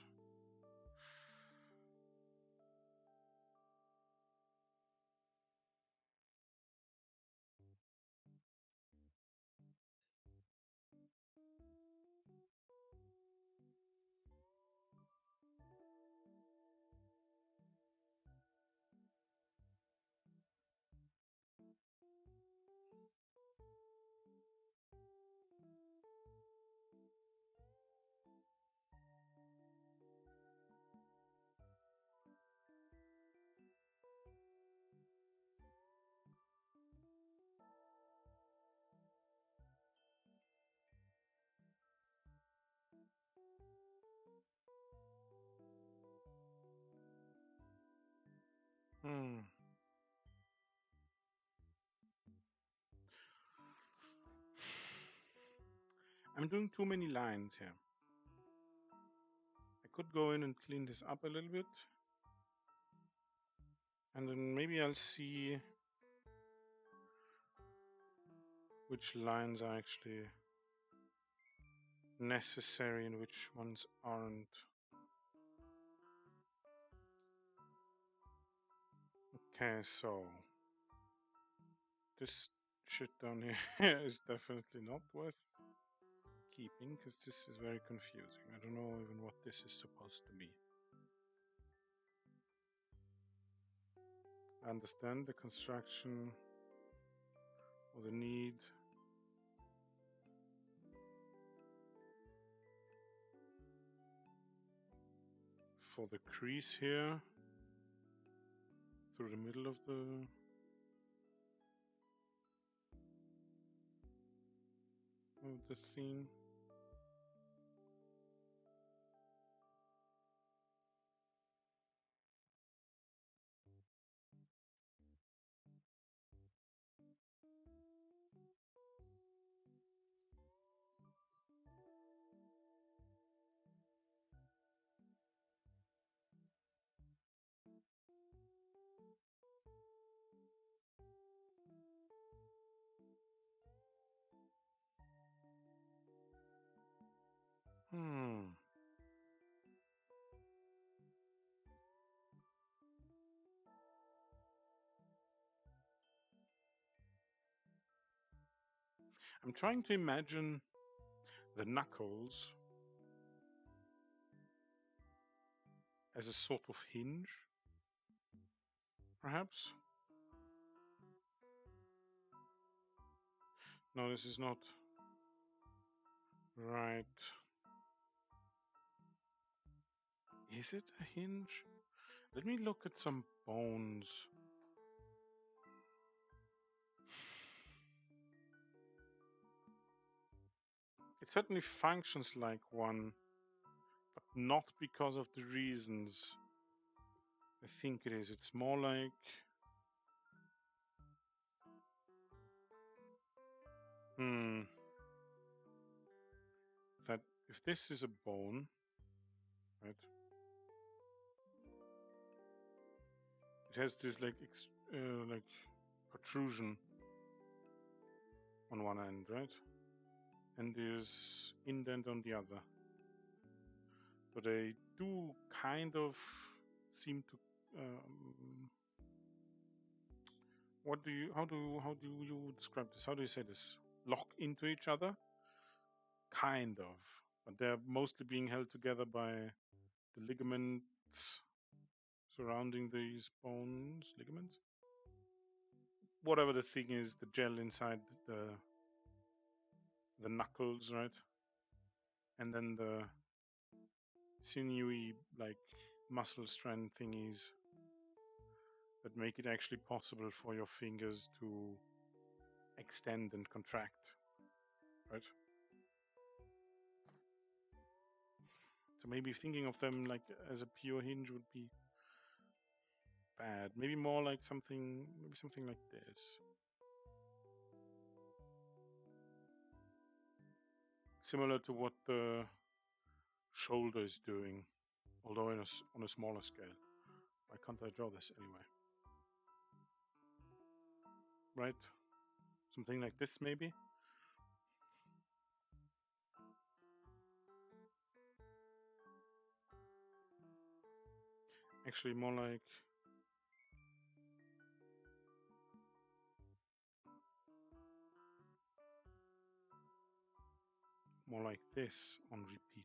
I'm doing too many lines here. I could go in and clean this up a little bit. And then maybe I'll see which lines are actually necessary and which ones aren't. Okay, so this shit down here is definitely not worth keeping because this is very confusing. I don't know even what this is supposed to be. I understand the construction or the need for the crease here through the middle of the scene. I'm trying to imagine the knuckles as a sort of hinge, perhaps? No, this is not right. Is it a hinge? Let me look at some bones. It certainly functions like one, but not because of the reasons I think it is. It's more like that if this is a bone, right? It has this like protrusion on one end, right? And this indent on the other. So they do kind of seem to. How do you describe this? How do you say this? Lock into each other? Kind of. But they're mostly being held together by the ligaments surrounding these bones. Ligaments? Whatever the thing is, the gel inside the knuckles, right? And then the sinewy, like, muscle strand thingies that make it actually possible for your fingers to extend and contract, right? So maybe thinking of them like as a pure hinge would be bad. Maybe more like something like this. Similar to what the shoulder is doing, although on a smaller scale. Why can't I draw this anyway? Right? Something like this, maybe? Actually, more like this on repeat.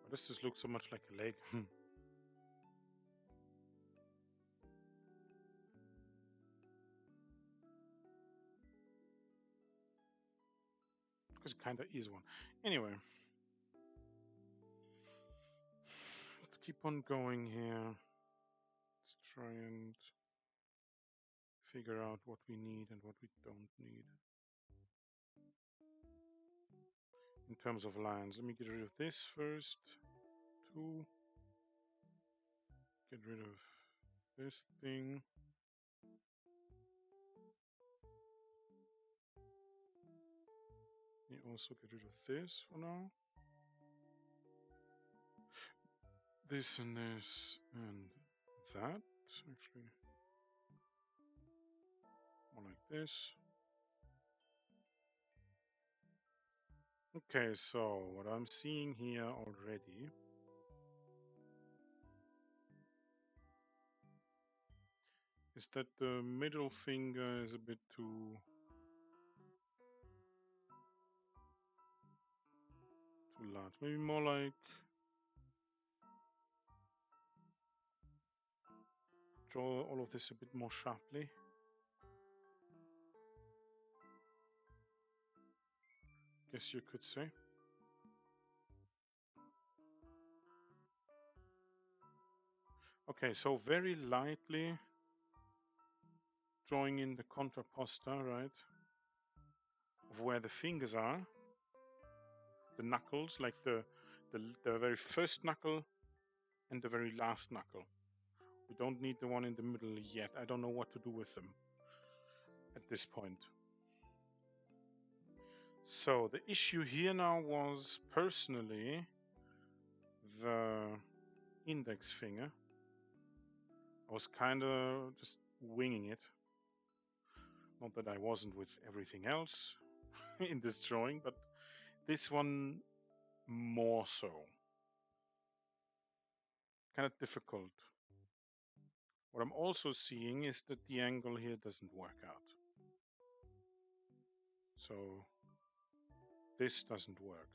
Why does this look so much like a leg? Because it kind of is one. Anyway. Let's keep on going here. Let's try and figure out what we need and what we don't need. In terms of lines, let me get rid of this first. 2. Get rid of this thing. You also get rid of this for now. This and this and that. Actually, more like this. Okay, so what I'm seeing here already is that the middle finger is a bit too large. Maybe more like draw all of this a bit more sharply. Guess you could say. Okay, so very lightly drawing in the contrapposta, right, of where the fingers are, the knuckles, like the very first knuckle and the very last knuckle. We don't need the one in the middle yet. I don't know what to do with them at this point. So the issue here now was personally the index finger. I was kind of just winging it. Not that I wasn't with everything else in this drawing, but this one more so. Kind of difficult. What I'm also seeing is that the angle here doesn't work out. So this doesn't work.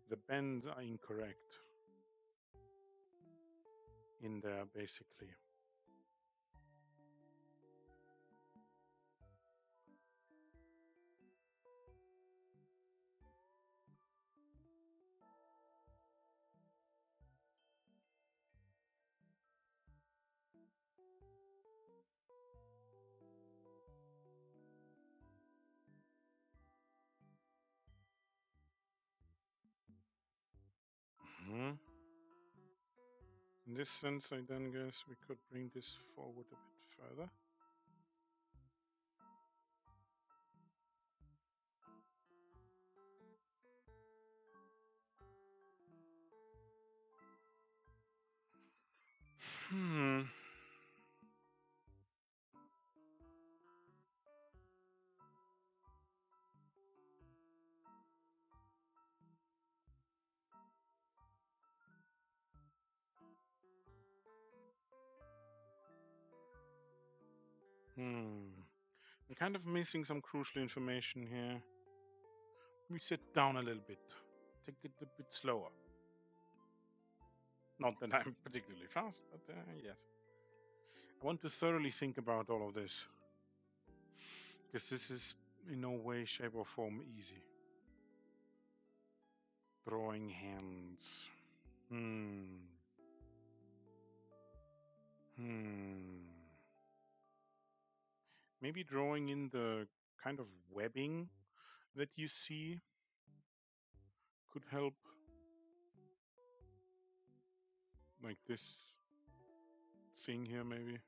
The bends are incorrect in there, basically. In this sense, I then guess we could bring this forward a bit further. Hmm. I'm kind of missing some crucial information here. We sit down a little bit. Take it a bit slower. Not that I'm particularly fast, but yes. I want to thoroughly think about all of this. Because this is in no way, shape, or form easy. Drawing hands. Hmm. Maybe drawing in the kind of webbing that you see could help. Like this thing here, maybe.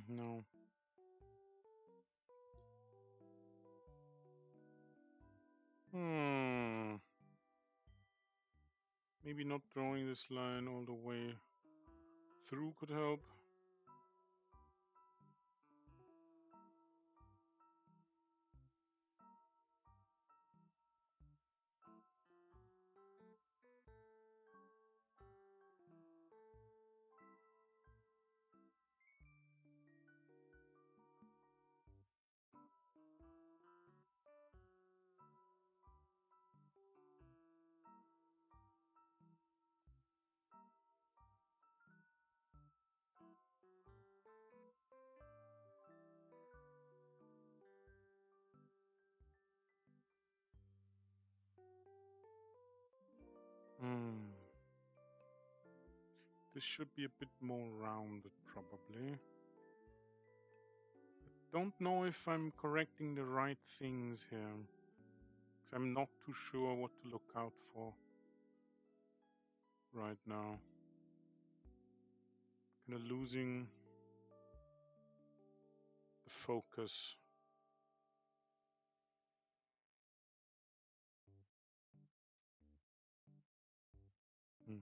No. Hmm. Maybe not drawing this line all the way through could help. This should be a bit more rounded, probably. Don't know if I'm correcting the right things here. Because I'm not too sure what to look out for right now. Kind of losing the focus. Hmm.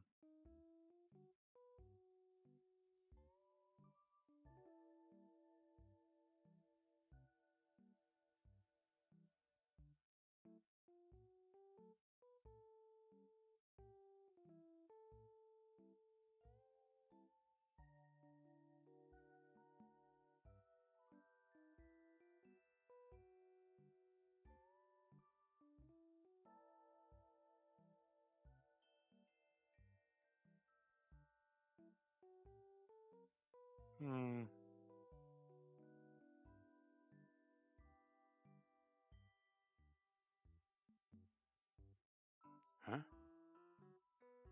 Hmm. Huh?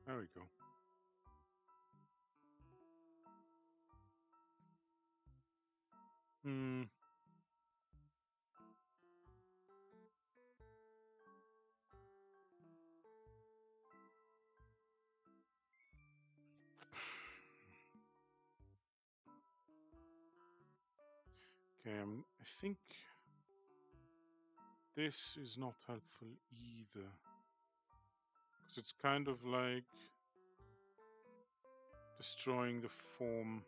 There we go. Hmm. Okay, I think this is not helpful either. Because it's kind of like destroying the form.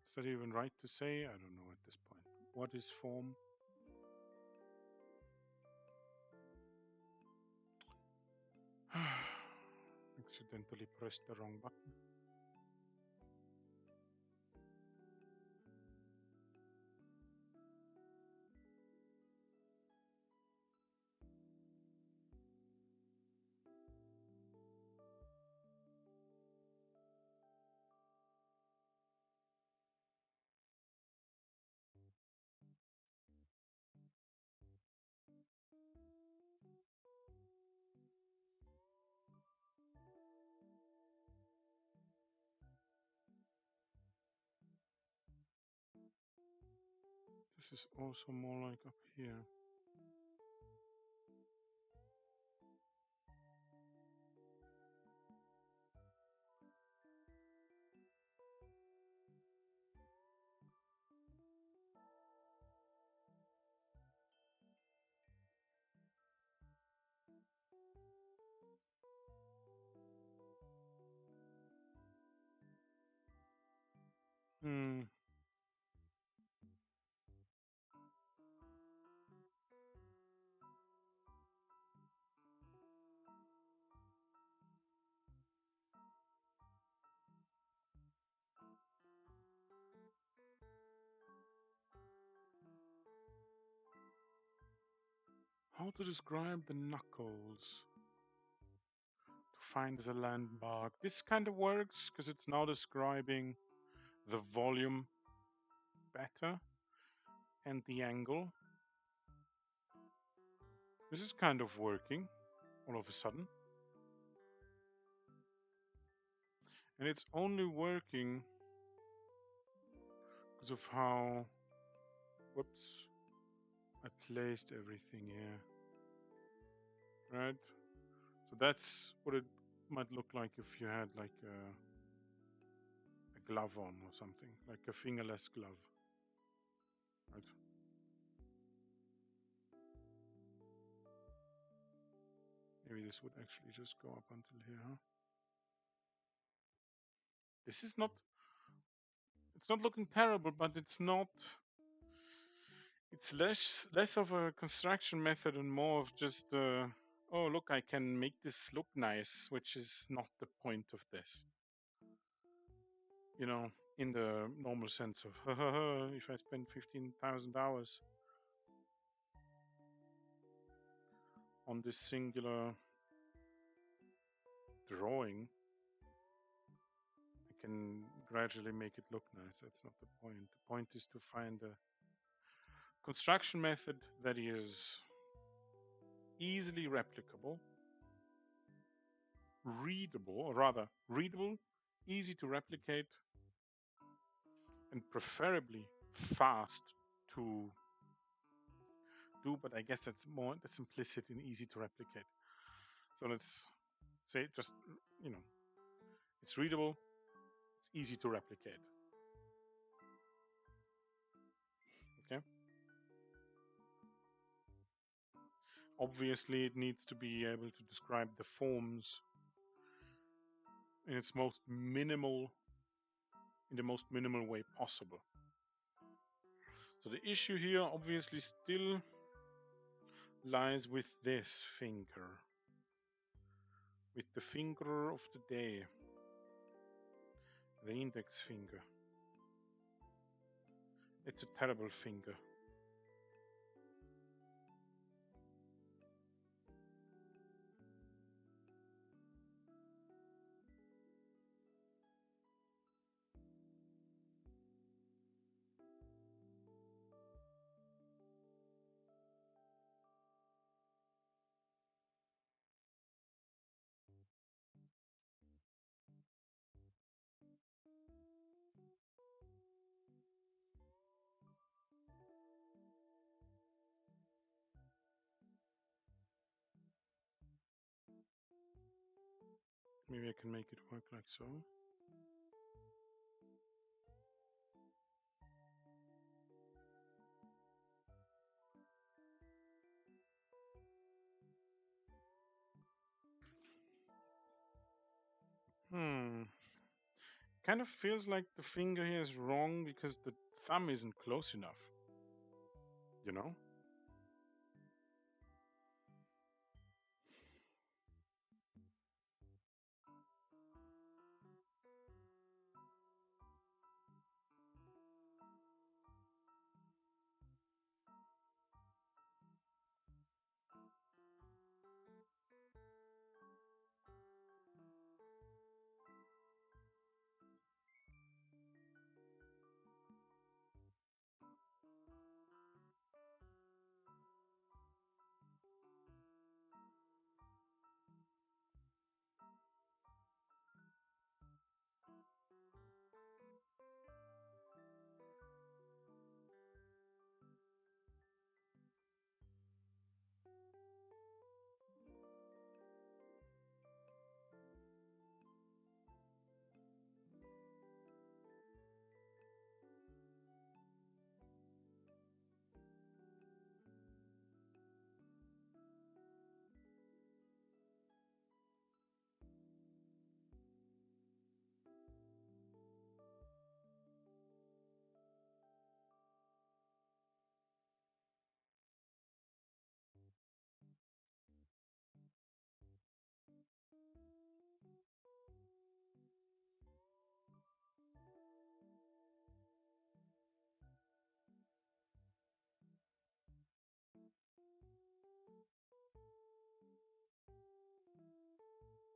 Is that even right to say? I don't know at this point. What is form? Accidentally pressed the wrong button. This is also more like up here. Hmm. How to describe the knuckles to find the landmark. This kind of works because it's now describing the volume better and the angle. This is kind of working all of a sudden. And it's only working because of how, whoops, I placed everything here. Right? So that's what it might look like if you had like a glove on or something, like a fingerless glove. Right? Maybe this would actually just go up until here, huh? This is not, it's not looking terrible, but it's not, it's less of a construction method and more of just, oh, look, I can make this look nice, which is not the point of this. You know, in the normal sense of, if I spend 15,000 hours on this singular drawing, I can gradually make it look nice. That's not the point. The point is to find a construction method that is easily replicable, readable, or rather readable, easy to replicate, and preferably fast to do. But I guess that's more the simplicity and easy to replicate. So let's say just, you know, it's readable, it's easy to replicate. Okay. Obviously, it needs to be able to describe the forms in its most minimal, in the most minimal way possible. So the issue here obviously still lies with this finger, with the finger of the day, the index finger. It's a terrible finger. Maybe I can make it work like so. Kind of feels like the finger here is wrong because the thumb isn't close enough. You know?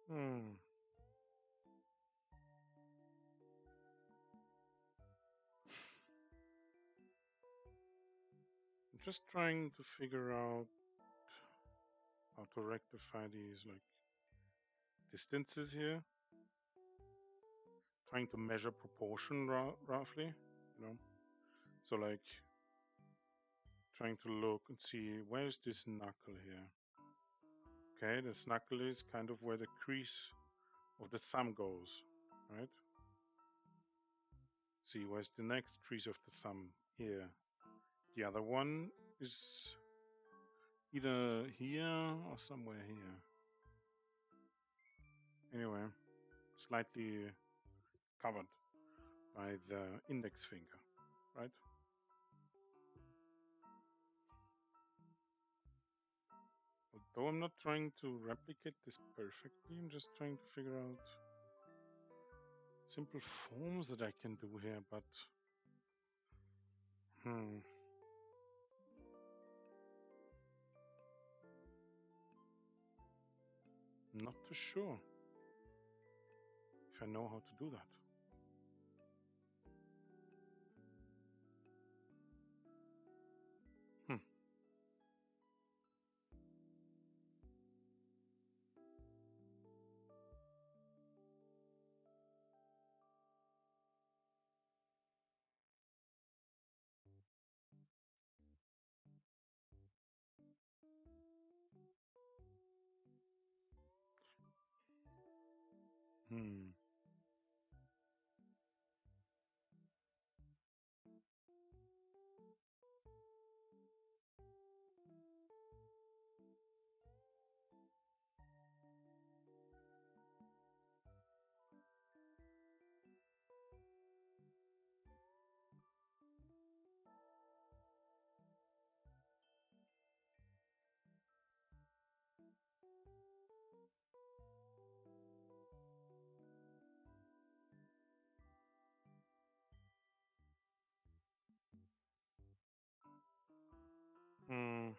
Hmm. I'm just trying to figure out how to rectify these like distances here. Trying to measure proportion roughly, you know. So like trying to look and see where's this knuckle here. Okay, this knuckle is kind of where the crease of the thumb goes, right? See, where's the next crease of the thumb? Here. The other one is either here or somewhere here. Anyway, slightly covered by the index finger, right? Although I'm not trying to replicate this perfectly, I'm just trying to figure out simple forms that I can do here, but hmm, not too sure if I know how to do that. Hmm. Hmm. Hmm.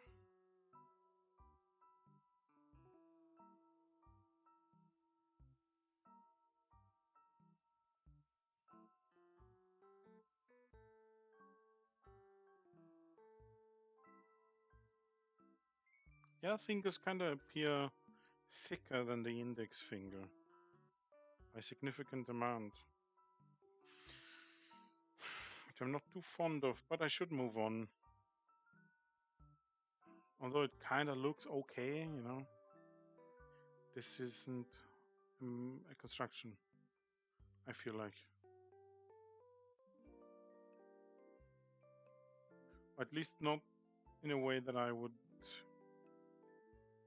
Yeah, fingers kind of appear thicker than the index finger by a significant amount, which I'm not too fond of, but I should move on. Although it kind of looks okay, you know, this isn't a construction, I feel like. Or at least not in a way that I would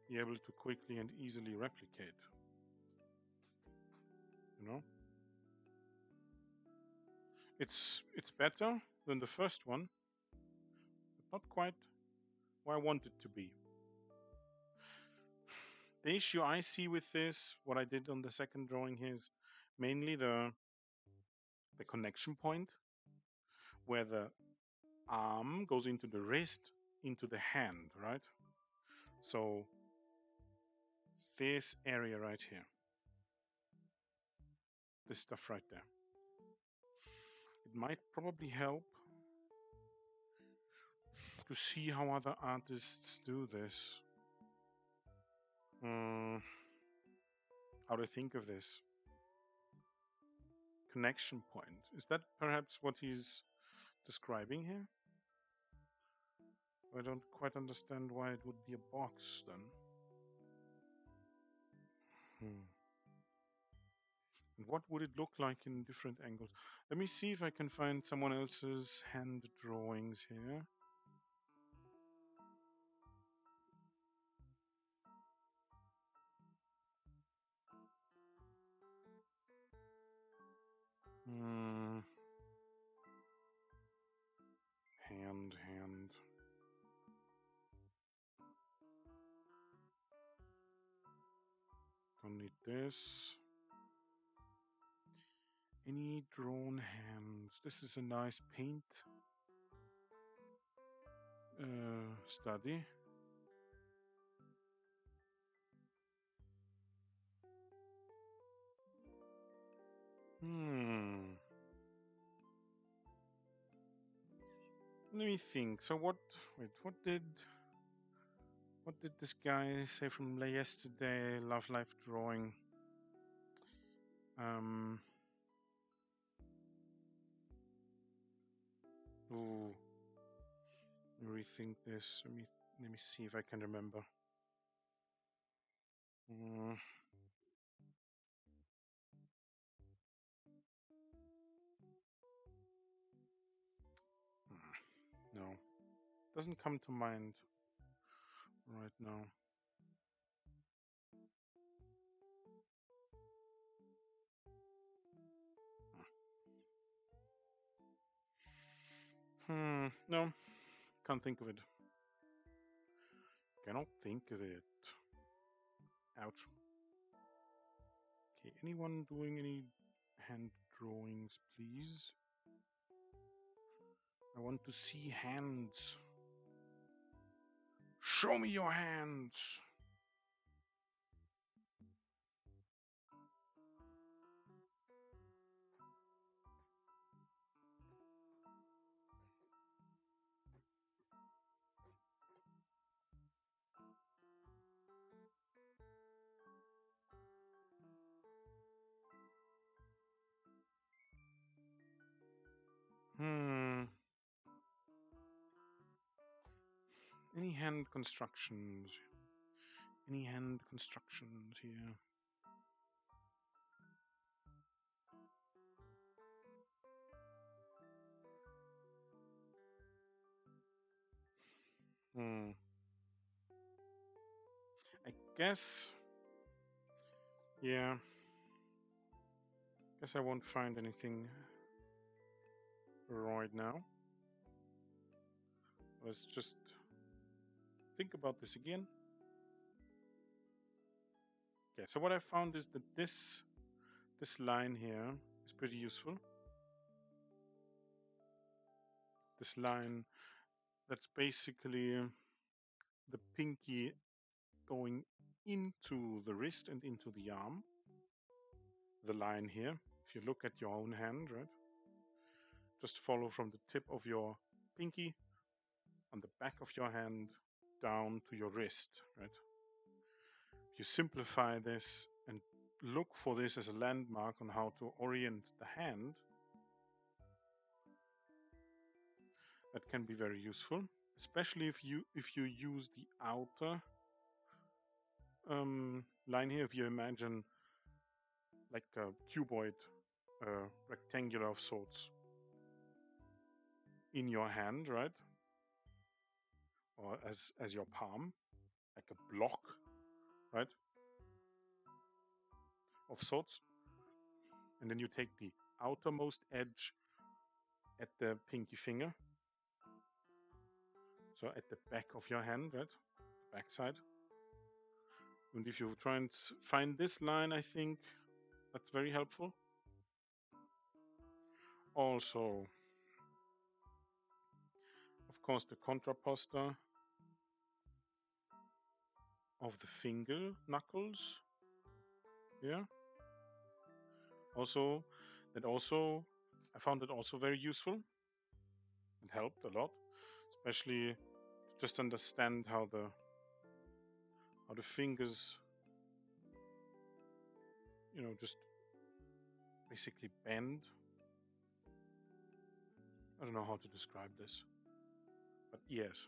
be able to quickly and easily replicate, you know? It's better than the first one, but not quite where I want it to be. The issue I see with this, what I did on the second drawing here, is mainly the connection point where the arm goes into the wrist, into the hand, right? So this area right here, this stuff right there, it might probably help to see how other artists do this. How do I think of this? Connection point. Is that perhaps what he's describing here? I don't quite understand why it would be a box then. Hmm. And what would it look like in different angles? Let me see if I can find someone else's hand drawings here. Hmm. Hand. Don't need this. Any drawn hands. This is a nice paint study. Let me think. So what? Wait, what did this guy say from yesterday? Love life drawing. Um. Ooh. Let me rethink this. Let me see if I can remember. Mm, no, doesn't come to mind right now. No, can't think of it. Cannot think of it. Ouch. Okay, anyone doing any hand drawings, please? I want to see hands. Show me your hands. Hmm. Any hand constructions? Any hand constructions here? Hmm. I guess. Yeah. Guess I won't find anything right now. Let's just think about this again. Okay, so what I found is that this line here is pretty useful. This line that's basically the pinky going into the wrist and into the arm. The line here, if you look at your own hand, right? Just follow from the tip of your pinky on the back of your hand down to your wrist, right? If you simplify this and look for this as a landmark on how to orient the hand, that can be very useful, especially if you use the outer line here. If you imagine like a cuboid, rectangular of sorts in your hand, right? Or as your palm, like a block, right? Of sorts. And then you take the outermost edge at the pinky finger. So at the back of your hand, right? Back side. And if you try and find this line, I think that's very helpful. Also, of course, the contrapposta of the finger knuckles. Yeah. Also, I found it also very useful. It helped a lot, especially to just understand how the fingers, just basically bend. I don't know how to describe this, but yes,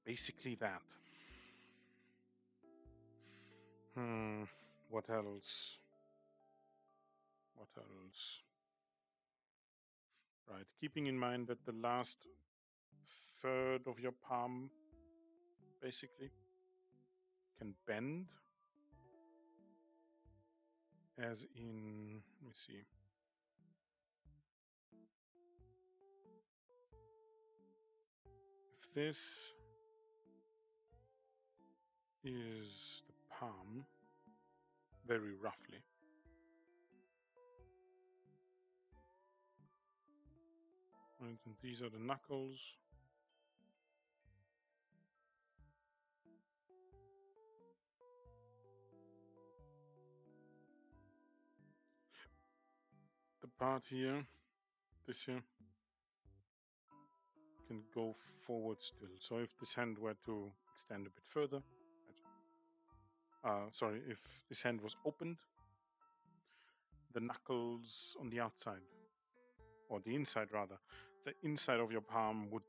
basically that. What else? What else? Right, keeping in mind that the last third of your palm basically can bend, as in, let me see. If this is the palm, very roughly, right, and these are the knuckles. The part here, this here, can go forward still. So if this hand were to extend a bit further, sorry, if this hand was opened, the knuckles on the outside, or the inside rather, the inside of your palm would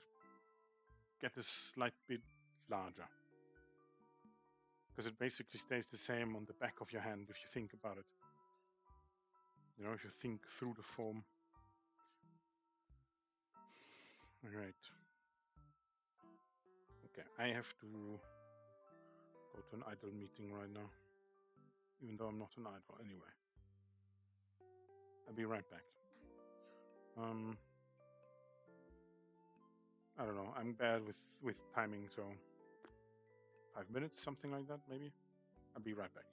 get a slight bit larger. Because it basically stays the same on the back of your hand if you think about it. You know, if you think through the form. Alright. Okay, I have to go to an idle meeting right now. Even though I'm not an idol anyway. I'll be right back. I don't know. I'm bad with timing, so 5 minutes, something like that, maybe. I'll be right back.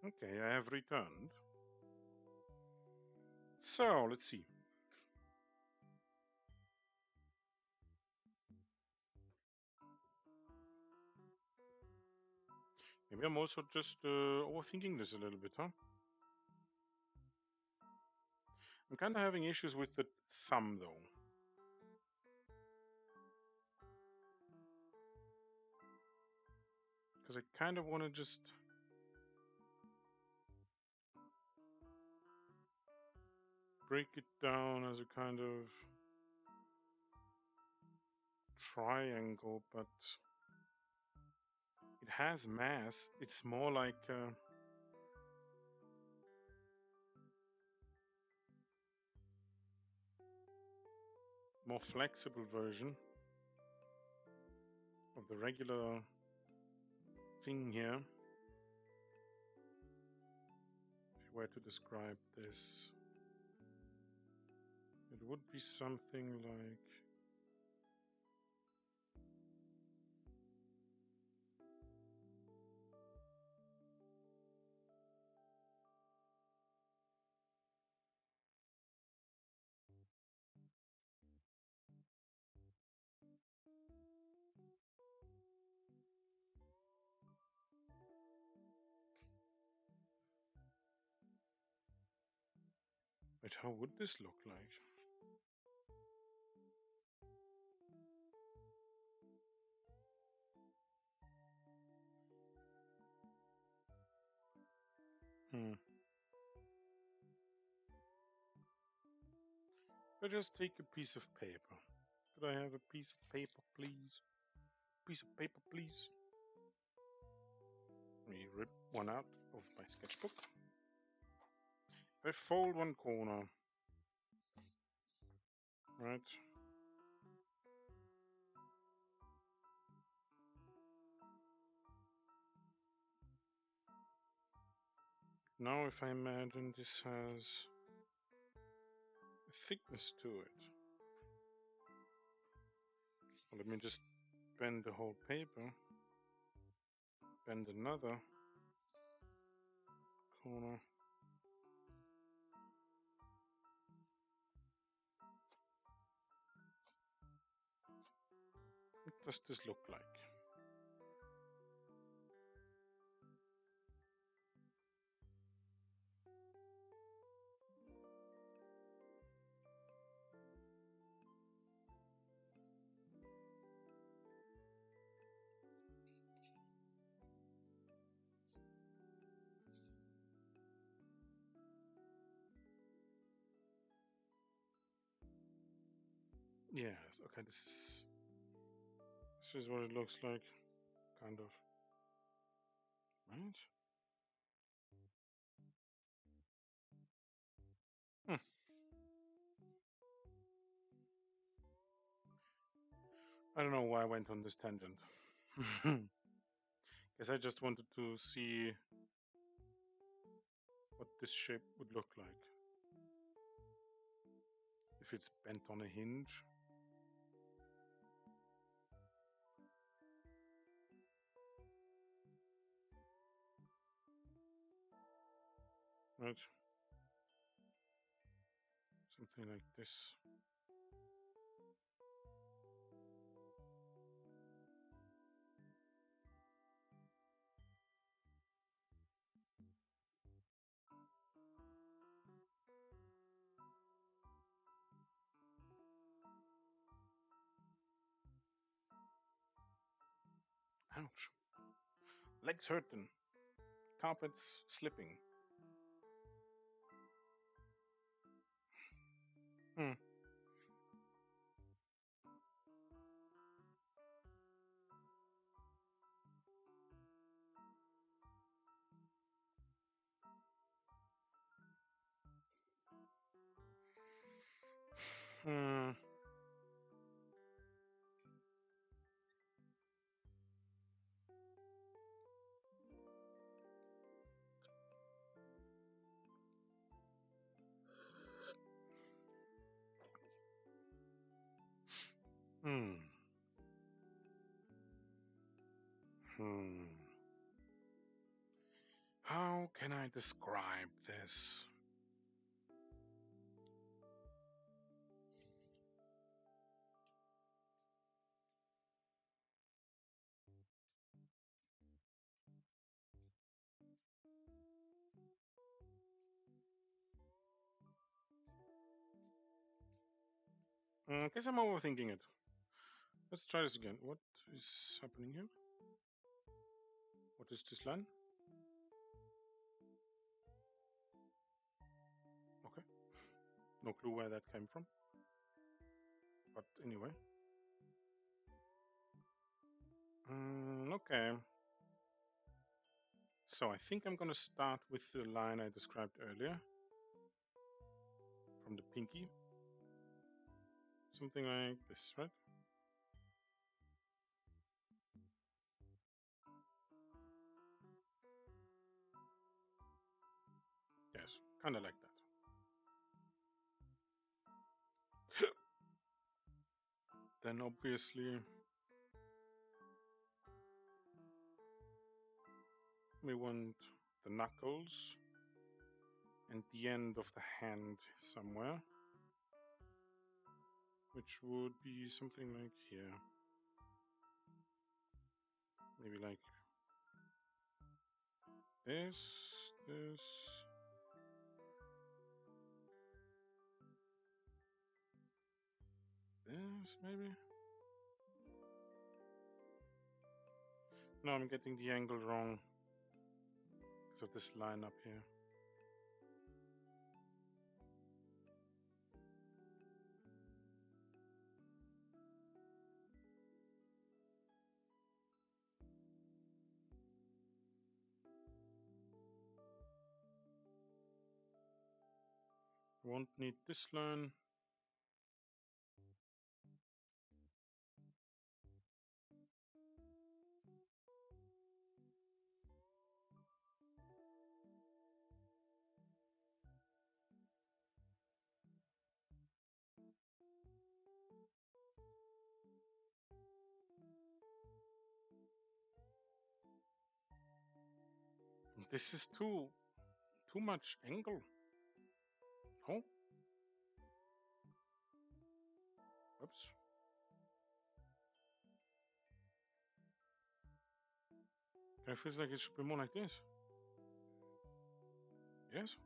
Okay, I have returned. So, let's see. Maybe I'm also just overthinking this a little bit, huh? I'm kind of having issues with the thumb, though. Because I kind of want to just break it down as a kind of triangle, but it has mass. It's more like a more flexible version of the regular thing here. If you were to describe this, it would be something like but how would this look like? Hmm. I just take a piece of paper. Could I have a piece of paper, please? Piece of paper, please. Let me rip one out of my sketchbook. I fold one corner. Right. Now if I imagine this has a thickness to it. Well, let me just bend the whole paper. Bend another corner. What does this look like? Yes, okay, this is what it looks like, kind of. Right? Hmm. I don't know why I went on this tangent. Guess I just wanted to see what this shape would look like. If it's bent on a hinge. Right? Something like this. Ouch. Legs hurting. Carpets slipping. Hmm. Hmm. Hmm. Hmm. How can I describe this? I guess I'm overthinking it. Let's try this again. What is happening here? What is this line? Okay. No clue where that came from. But anyway. Okay. So I think I'm gonna start with the line I described earlier. From the pinky. Something like this, right? Yes, kind of like that. Then obviously we want the knuckles and the end of the hand somewhere, which would be something like here. Maybe like this, this maybe? No, I'm getting the angle wrong because of this line up here. Won't need this line. This is too much angle. Oh. Oops. It feels like it should be more like this. Yes?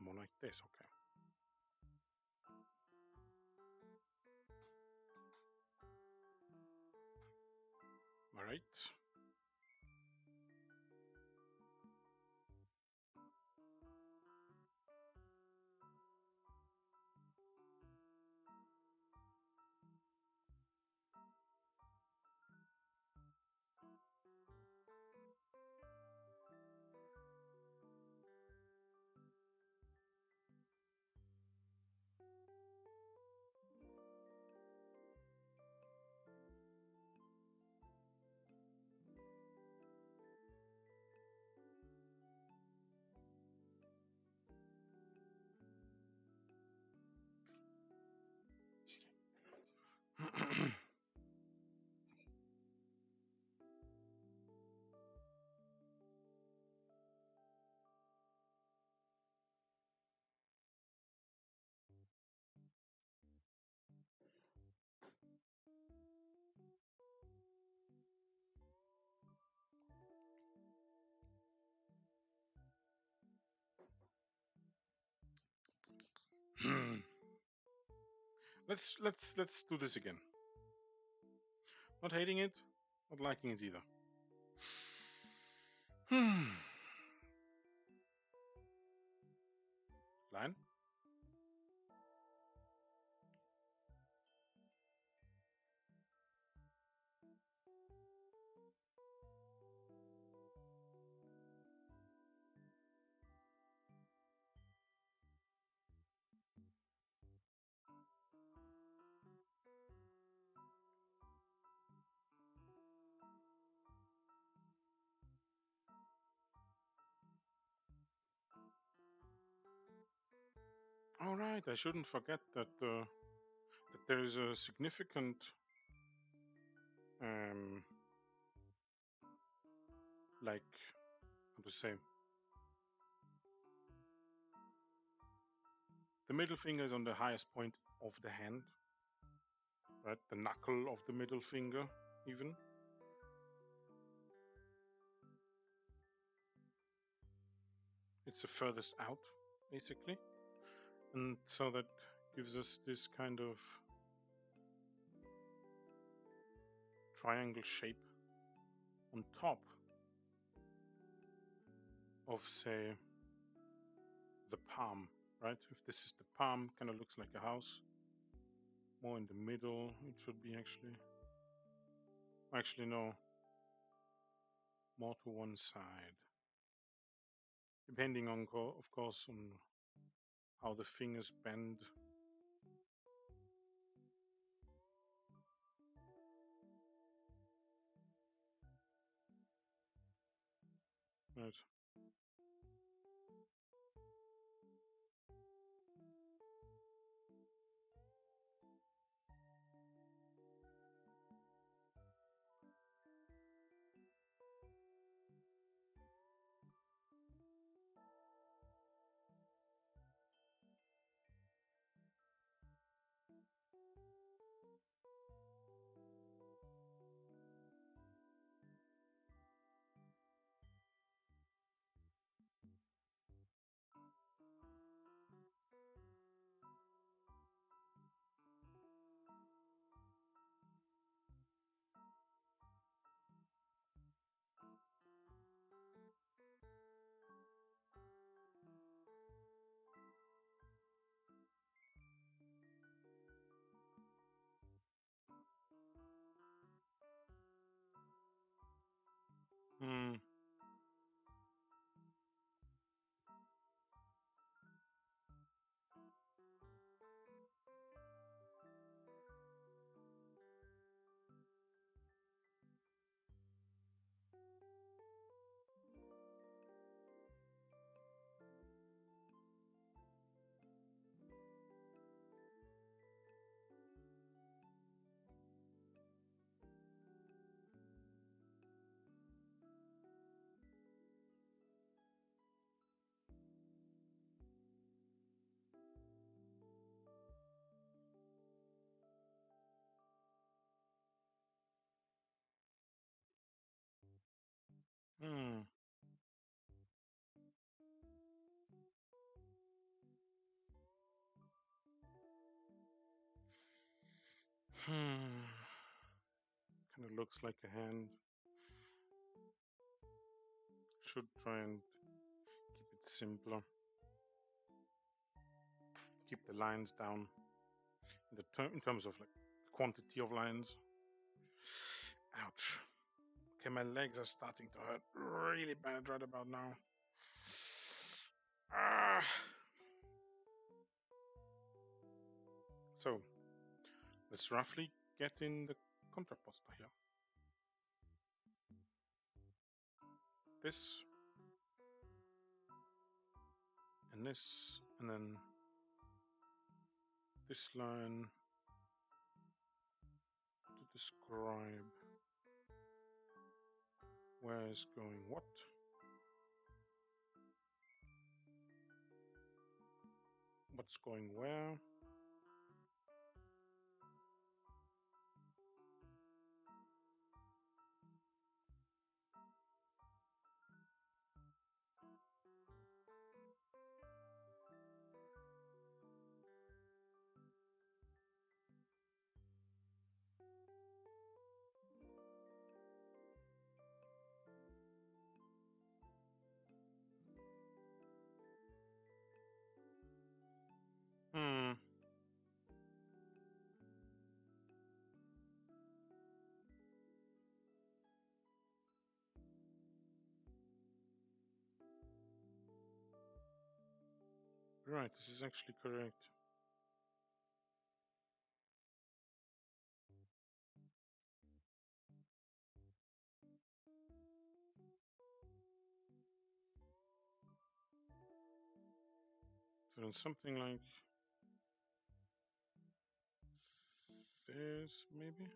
More like this, okay. All right. let's do this again. Not hating it, not liking it either. Line. All right, I shouldn't forget that that there is a significant um, like how to say, the middle finger is on the highest point of the hand, right? The knuckle of the middle finger, even. It's the furthest out, basically. And so that gives us this kind of triangle shape on top of, say, the palm, right? If this is the palm, kind of looks like a house. More in the middle, it should be actually. Actually, no. More to one side. Depending on, of course, on how the fingers bend. Right. Hmm. Hmm. Hmm. Kind of looks like a hand. Should try and keep it simpler. Keep the lines down in in terms of like quantity of lines. Ouch. Okay, my legs are starting to hurt really bad right about now. Ah. So let's roughly get in the contrapposto here. This and this, and then this line to describe where is going what. What's going where. Hmm. Right, this is actually correct. So something like this, maybe?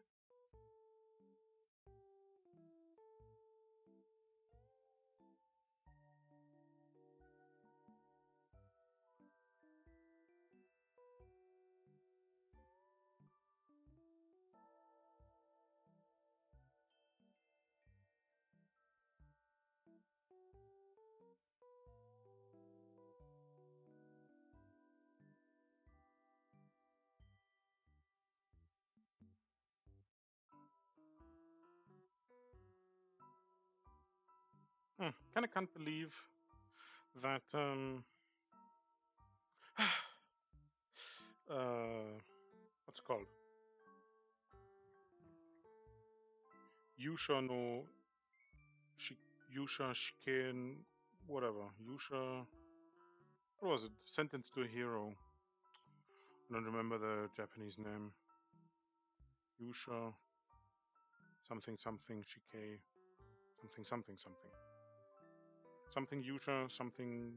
Kind of can't believe that what's it called? Yusha no Yusha Shiken, whatever. Yusha, what was it? Sentence to a Hero. I don't remember the Japanese name. Yusha something something Shike something something something. Something Yusha something,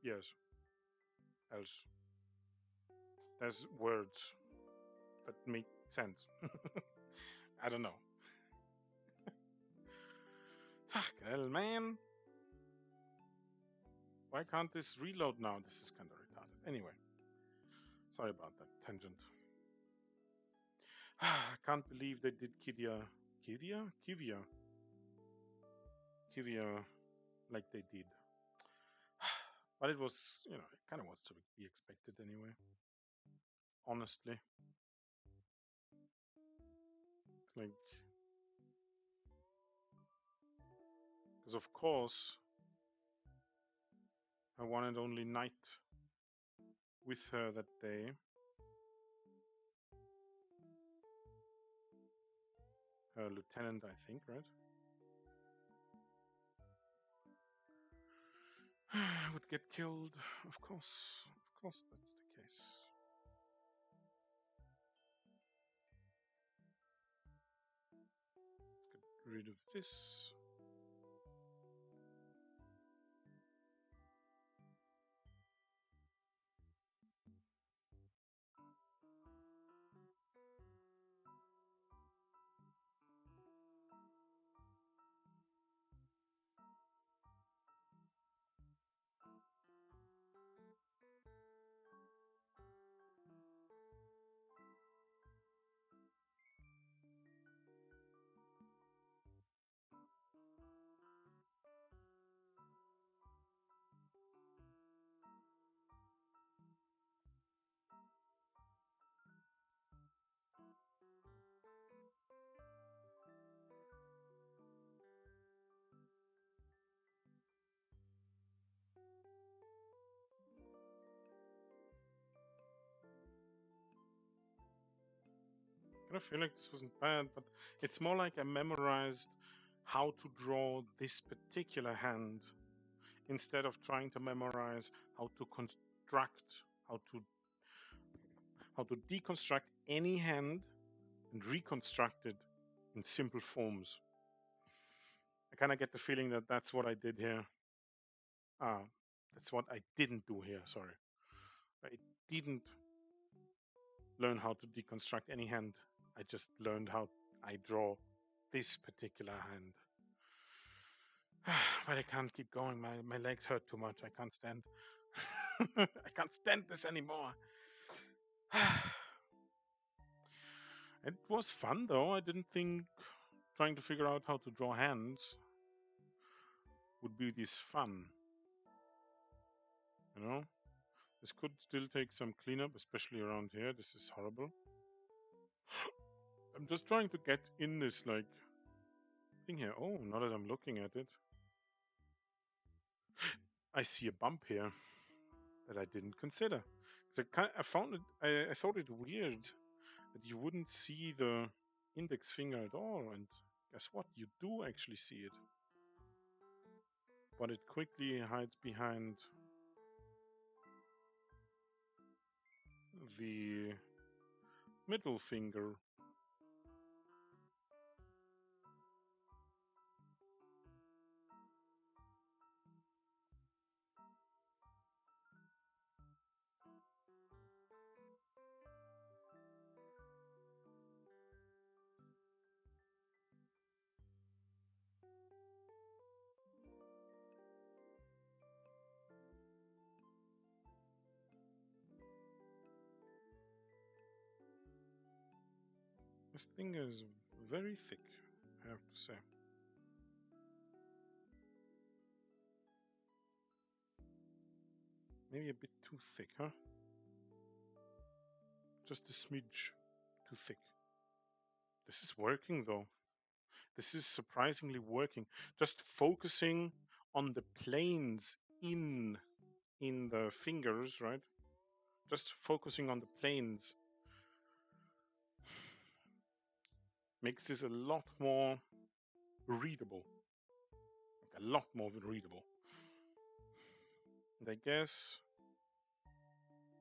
yes, else. There's words that make sense. I don't know. Fuck hell, man. Why can't this reload now? This is kind of retarded. Anyway, sorry about that tangent. I can't believe they did Kivia like they did. But it was, it kind of was to be expected anyway. Honestly. It's like, because of course, I wanted only night with her that day. Her lieutenant, I think, right? Would get killed, of course. Of course, that's the case. Let's get rid of this. I feel like this wasn't bad, but it's more like I memorized how to draw this particular hand instead of trying to memorize how to construct, how to deconstruct any hand and reconstruct it in simple forms. I kind of get the feeling that that's what I did here. That's what I didn't do here. Sorry, I didn't learn how to deconstruct any hand. I just learned how I draw this particular hand. But I can't keep going. My legs hurt too much. I can't stand. I can't stand this anymore. It was fun though. I didn't think trying to figure out how to draw hands would be this fun. You know? This could still take some cleanup, especially around here. This is horrible. I'm just trying to get in this, like, thing here. Oh, now that I'm looking at it, I see a bump here that I didn't consider. I found it. I thought it weird that you wouldn't see the index finger at all, and guess what? You do actually see it, but it quickly hides behind the middle finger. This thing is very thick, I have to say. Maybe a bit too thick, huh? Just a smidge too thick. This is working though. This is surprisingly working. Just focusing on the planes in the fingers, right? Just focusing on the planes makes this a lot more readable. Like a lot more readable. And I guess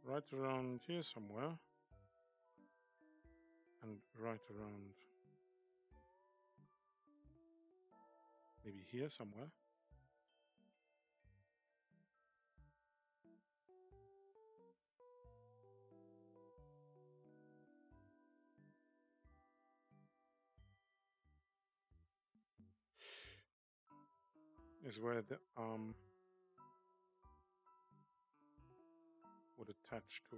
right around here somewhere. And right around maybe here somewhere. Is where the arm would attach to.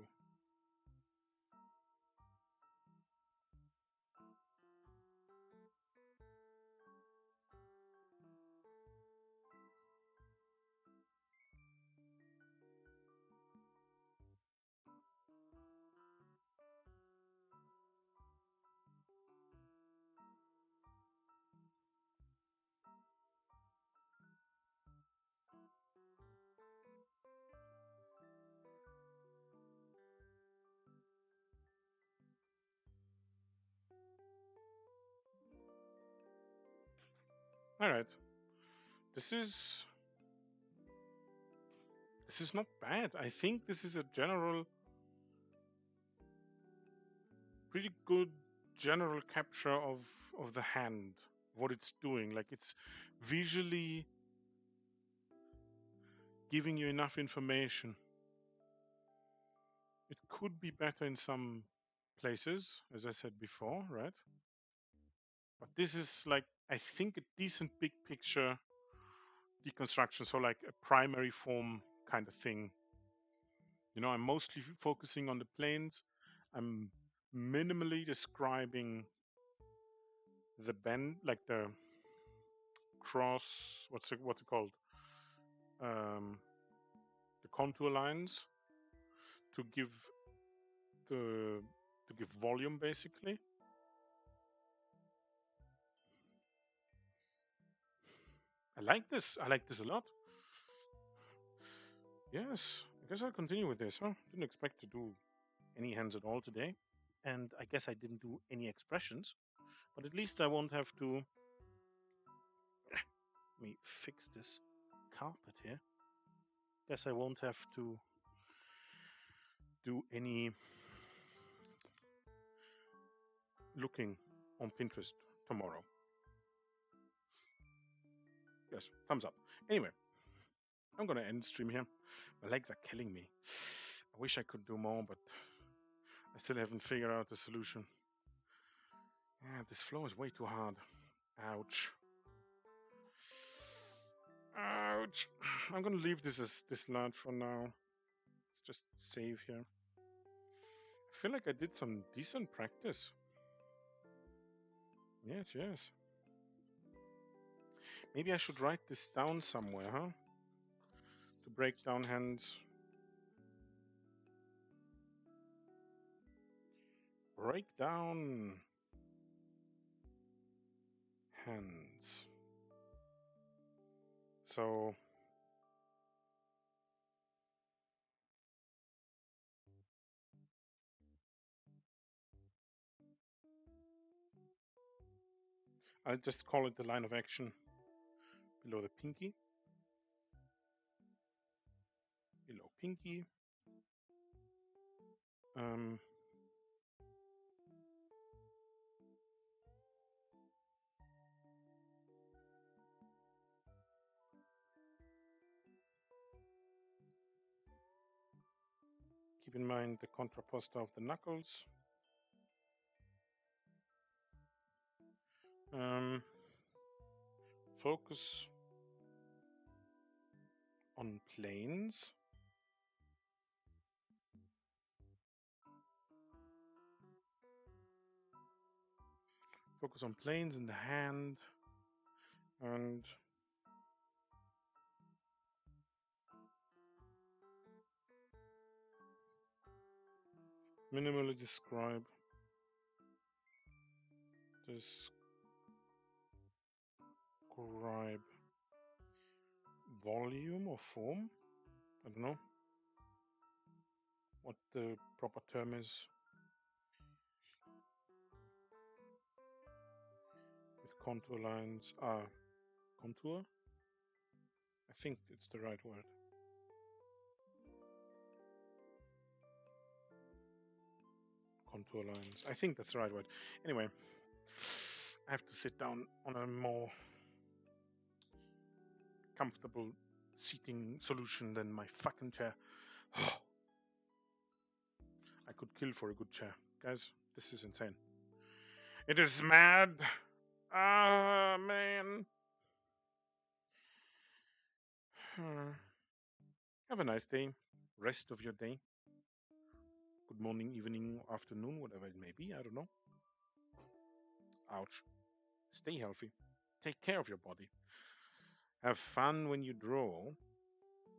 All right. This is not bad. I think this is a pretty good general capture of the hand, what it's doing. Like it's visually giving you enough information. It could be better in some places, as I said before, right? But this is like, I think, a decent big picture deconstruction. So like a primary form kind of thing. You know, I'm mostly focusing on the planes. I'm minimally describing the bend, like the cross, what's it called? The contour lines to give volume, basically. I like this. I like this a lot. Yes, I guess I'll continue with this, huh? Didn't expect to do any hands at all today. And I guess I didn't do any expressions. But at least I won't have to... Let me fix this carpet here. Guess I won't have to do any looking on Pinterest tomorrow. Yes, thumbs up. Anyway, I'm gonna end stream here. My legs are killing me. I wish I could do more, but I still haven't figured out the solution. Yeah, this floor is way too hard. Ouch. Ouch. I'm gonna leave this as this large for now. Let's just save here. I feel like I did some decent practice. Yes, yes. Maybe I should write this down somewhere, huh? To break down hands. Break down hands. So I'll just call it the line of action below the pinky. Below pinky. Keep in mind the contrapposta of the knuckles. Focus on planes. Focus on planes in the hand and minimally describe volume or form. I don't know what the proper term is. With contour lines. Contour? I think it's the right word. Contour lines. I think that's the right word. Anyway, I have to sit down on a more comfortable seating solution than my fucking chair. I could kill for a good chair. Guys, this is insane. It is mad. Ah, man. Have a nice day. Rest of your day. Good morning, evening, afternoon, whatever it may be. I don't know. Ouch. Stay healthy. Take care of your body. Have fun when you draw.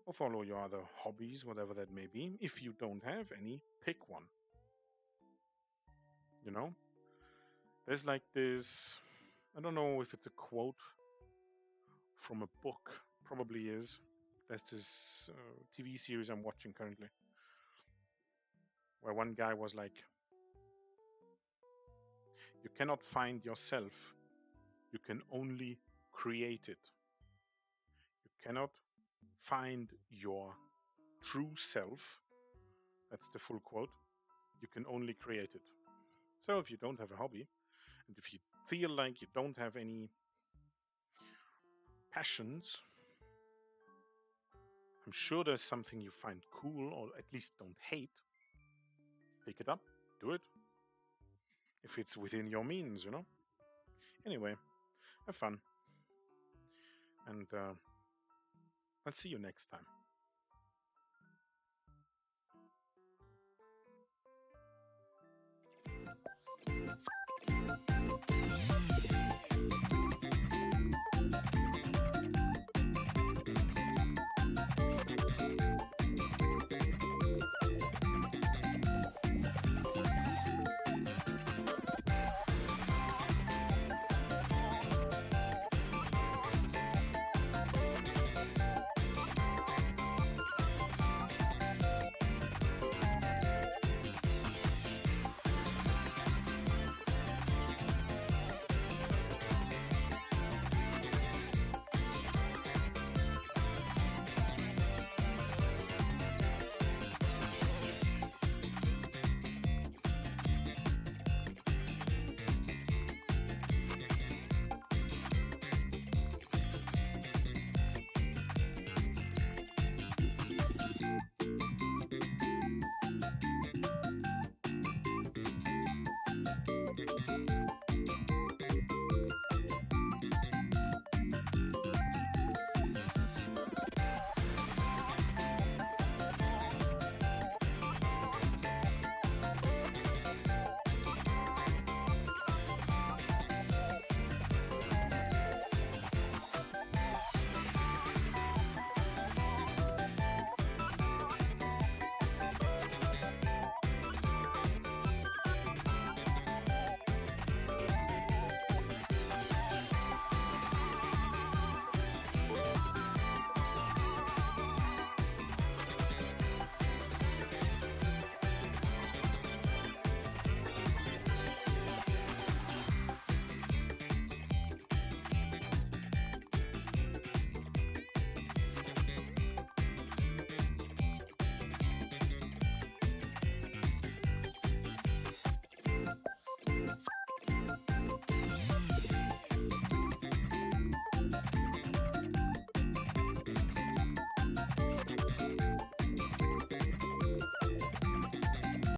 Or follow your other hobbies, whatever that may be. If you don't have any, pick one. You know? There's like this, I don't know if it's a quote from a book, probably is. There's this TV series I'm watching currently, where one guy was like, you cannot find yourself, you can only create it. You cannot find your true self, that's the full quote, you can only create it. So if you don't have a hobby, and if you feel like you don't have any passions, I'm sure there's something you find cool or at least don't hate. Pick it up, do it. If it's within your means, you know. Anyway, have fun. And I'll see you next time.